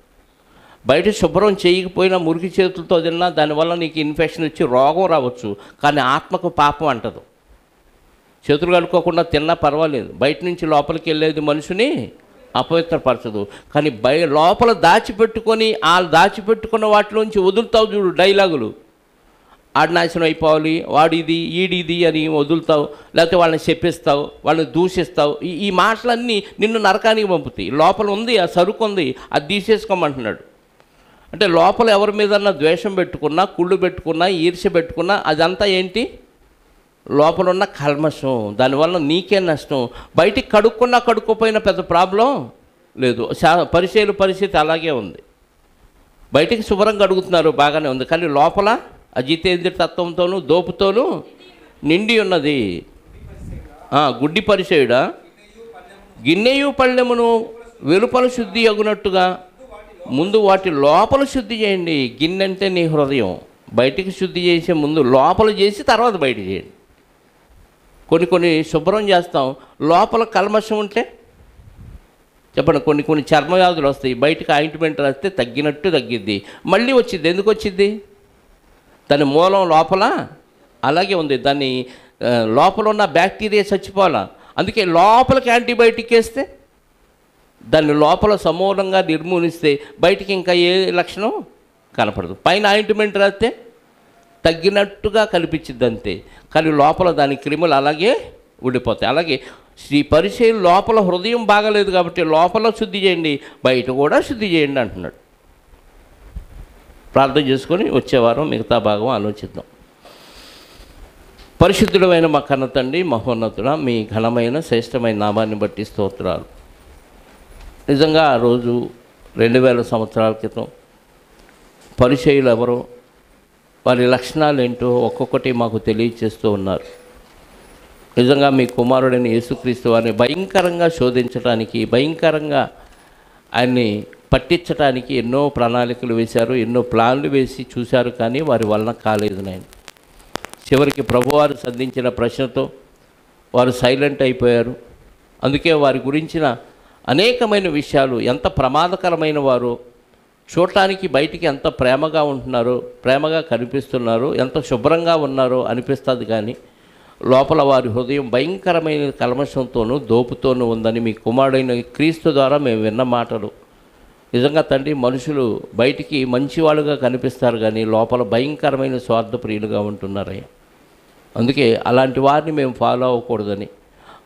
బయట శుభ్రం చేయకపోయినా మురికి చేతులతో తిన్నా దానివల్ల నీకు ఇన్ఫెక్షన్ వచ్చి రోగం రావచ్చు. కానీ ఆత్మకు పాపం అంటదు. చేతులు కడుక్కోకుండా తిన్నా పర్వాలేదు, బయట నుంచి లోపలికి వెళ్ళేది మనుషుని అపవిత్రపరచదు. కానీ లోపల దాచిపెట్టుకొని ఆ దాచిపెట్టుకున్న వాటిలోంచి వదులుతావు చూడు డైలాగులు, ఆడు నాశనం అయిపోవాలి, వాడిది ఈడిది అని వదులుతావు, లేకపోతే వాళ్ళని చెప్పిస్తావు, వాళ్ళని దూషిస్తావు. ఈ మాటలన్నీ నిన్ను నరకానికి పంపుతాయి. లోపల ఉంది, ఆ సరుకు ఉంది, అది తీసేసుకోమంటున్నాడు. అంటే లోపల ఎవరి మీదన్నా ద్వేషం పెట్టుకున్నా, కుళ్ళు పెట్టుకున్నా, ఈర్ష్య పెట్టుకున్నా అదంతా ఏంటి? లోపల ఉన్న కల్మషం, దానివల్ల నీకే నష్టం. బయటికి కడుక్కున్నా కడుక్కోపోయినా పెద్ద ప్రాబ్లం లేదు. పరిచయుల పరిస్థితి అలాగే ఉంది. బయటికి శుభ్రంగా అడుగుతున్నారు, బాగానే ఉంది, కానీ లోపల అజితేంద్ర తత్వంతోనూ దోపుతోనూ నిండి ఉన్నది. గుడ్డి పరిచయుడా, గిన్నెయు పళ్ళెమును వెలుపల శుద్ధి అగునట్టుగా ముందు వాటి లోపల శుద్ధి చేయండి. గిన్నె అంటే నీ హృదయం, బయటికి శుద్ధి చేసే ముందు లోపల చేసి తర్వాత బయట చేయండి. కొన్ని శుభ్రం చేస్తాం, లోపల కల్మషం ఉంటే చెప్పండి, కొన్ని చర్మవ్యాధులు వస్తాయి. బయటకు ఆయింట్మెంట్ రాస్తే తగ్గినట్టు తగ్గిద్ది, మళ్ళీ వచ్చింది. ఎందుకు వచ్చింది? దాని మూలం లోపల అలాగే ఉంది. దాన్ని లోపల ఉన్న బ్యాక్టీరియా చచ్చిపోవాలా. అందుకే లోపలికి యాంటీబయాటిక్ వేస్తే దాన్ని లోపల సమూలంగా నిర్మూలిస్తే బయటికి ఇంకా ఏ లక్షణం కనపడదు. పైన ఆయింట్మెంట్ రాస్తే తగ్గినట్టుగా కనిపించింది అంతే, కానీ లోపల దాని క్రిములు అలాగే ఉండిపోతాయి. అలాగే శ్రీ పరిచయులు లోపల హృదయం బాగలేదు కాబట్టి లోపల శుద్ధి చేయండి, బయట కూడా శుద్ధి చేయండి అంటున్నాడు. ప్రార్థన చేసుకొని వచ్చేవారం మిగతా భాగం ఆలోచిద్దాం. పరిశుద్ధుడమైన మా కన్న తండ్రి, మహోన్నతుడా, మీ ఘనమైన శ్రేష్టమైన నామాన్ని బట్టి స్తోత్రాలు. నిజంగా ఆ రోజు 2000 సంవత్సరాల క్రితం పరిచయులు ఎవరో, వారి లక్షణాలు ఏంటో ఒక్కొక్కటి మాకు తెలియచేస్తూ ఉన్నారు. నిజంగా మీ కుమారుడైన యేసుక్రీస్తు వారిని భయంకరంగా శోధించడానికి, భయంకరంగా ఆయన్ని పట్టించడానికి ఎన్నో ప్రణాళికలు వేశారు, ఎన్నో ప్లాన్లు వేసి చూశారు, కానీ వారి వలన కాలేదు నాయన. చివరికి ప్రభువారు సంధించిన ప్రశ్నతో వారు సైలెంట్ అయిపోయారు. అందుకే వారి గురించిన అనేకమైన విషయాలు, ఎంత ప్రమాదకరమైన వారో, చూడటానికి బయటికి ఎంత ప్రేమగా ఉంటున్నారో, ప్రేమగా కనిపిస్తున్నారో, ఎంత శుభ్రంగా ఉన్నారో అనిపిస్తుంది, కానీ లోపల వారి హృదయం భయంకరమైన కల్మషంతోనూ దోపుతోనూ ఉందని మీ కుమారుడైన క్రీస్తు ద్వారా మేము విన్న మాటలు. నిజంగా తండ్రి, మనుషులు బయటికి మంచివాళ్ళుగా కనిపిస్తారు, కానీ లోపల భయంకరమైన స్వార్థప్రియులుగా ఉంటున్నారయ్యా. అందుకే అలాంటి వారిని మేము ఫాలో అవ్వకూడదని,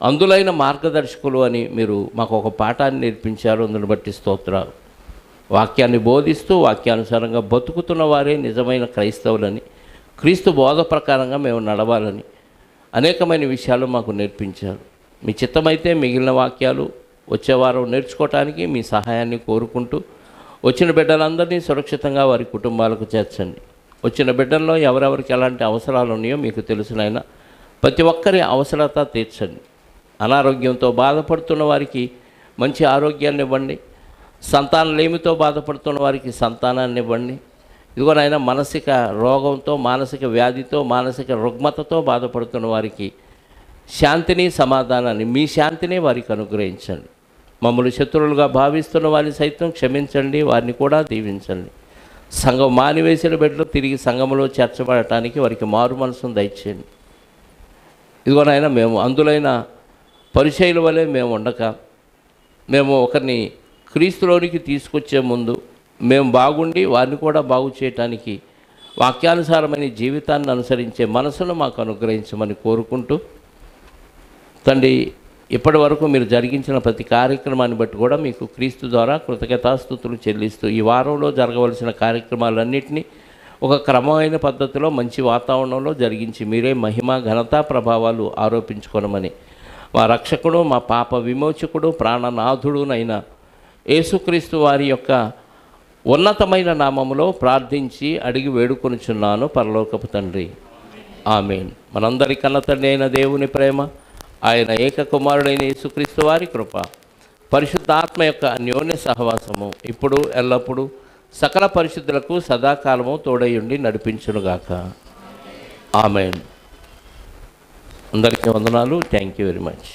అందులైన మార్గదర్శకులు అని మీరు మాకు ఒక పాఠాన్ని నేర్పించారు. అందుని బట్టి స్తోత్రాలు. వాక్యాన్ని బోధిస్తూ వాక్యానుసారంగా బతుకుతున్న వారే నిజమైన క్రైస్తవులని, క్రీస్తు బోధ ప్రకారంగా మేము నడవాలని అనేకమైన విషయాలు మాకు నేర్పించారు. మీ చిత్తమైతే మిగిలిన వాక్యాలు వచ్చేవారం నేర్చుకోవటానికి మీ సహాయాన్ని కోరుకుంటూ, వచ్చిన బిడ్డలందరినీ సురక్షితంగా వారి కుటుంబాలకు చేర్చండి. వచ్చిన బిడ్డల్లో ఎవరెవరికి ఎలాంటి అవసరాలు ఉన్నాయో మీకు తెలుసునైనా ప్రతి ఒక్కరి అవసరత తీర్చండి. అనారోగ్యంతో బాధపడుతున్న వారికి మంచి ఆరోగ్యాన్ని ఇవ్వండి. సంతానలేమితో బాధపడుతున్న వారికి సంతానాన్ని ఇవ్వండి. ఇదిగోనైనా మానసిక రోగంతో, మానసిక వ్యాధితో, మానసిక రుగ్మతతో బాధపడుతున్న వారికి శాంతిని, సమాధానాన్ని, మీ శాంతిని వారికి అనుగ్రహించండి. మమ్మల్ని శత్రువులుగా భావిస్తున్న వారిని సైతం క్షమించండి, వారిని కూడా దీవించండి. సంఘం మానివేసిన బిడ్డలు తిరిగి సంఘంలో చేర్చబడటానికి వారికి మారు మనసును దయచేయండి. ఇదిగోనైనా మేము అందులైన పరిచయుల వలె మేము ఉండక, మేము ఒకరిని క్రీస్తులోనికి తీసుకొచ్చే ముందు మేము బాగుండి వారిని కూడా బాగు చేయటానికి వాక్యానుసారమైన జీవితాన్ని అనుసరించే మనసును మాకు అనుగ్రహించమని కోరుకుంటూ, తండ్రి, ఇప్పటి వరకు మీరు జరిగించిన ప్రతి కార్యక్రమాన్ని బట్టి కూడా మీకు క్రీస్తు ద్వారా కృతజ్ఞతాస్తుతులు చెల్లిస్తూ, ఈ వారంలో జరగవలసిన కార్యక్రమాలన్నింటినీ ఒక క్రమమైన పద్ధతిలో మంచి వాతావరణంలో జరిగించి మీరే మహిమ, ఘనత, ప్రభావాలు ఆరోపించుకోనమని మా రక్షకుడు, మా పాప విమోచకుడు, ప్రాణనాథుడునైన యేసుక్రీస్తు వారి యొక్క ఉన్నతమైన నామములో ప్రార్థించి అడిగి వేడుకొనుచున్నాను పరలోకపు తండ్రి. ఆమేన్. మనందరి కన్న తండ్రి అయిన దేవుని ప్రేమ, ఆయన ఏక కుమారుడైన యేసుక్రీస్తు వారి కృప, పరిశుద్ధాత్మ యొక్క అన్యోన్య సహవాసము ఇప్పుడు ఎల్లప్పుడూ సకల పరిశుద్ధులకు సదాకాలము తోడయుండి నడిపించునుగాక. ఆమేన్. అందరికీ వందనాలు. Thank you very much.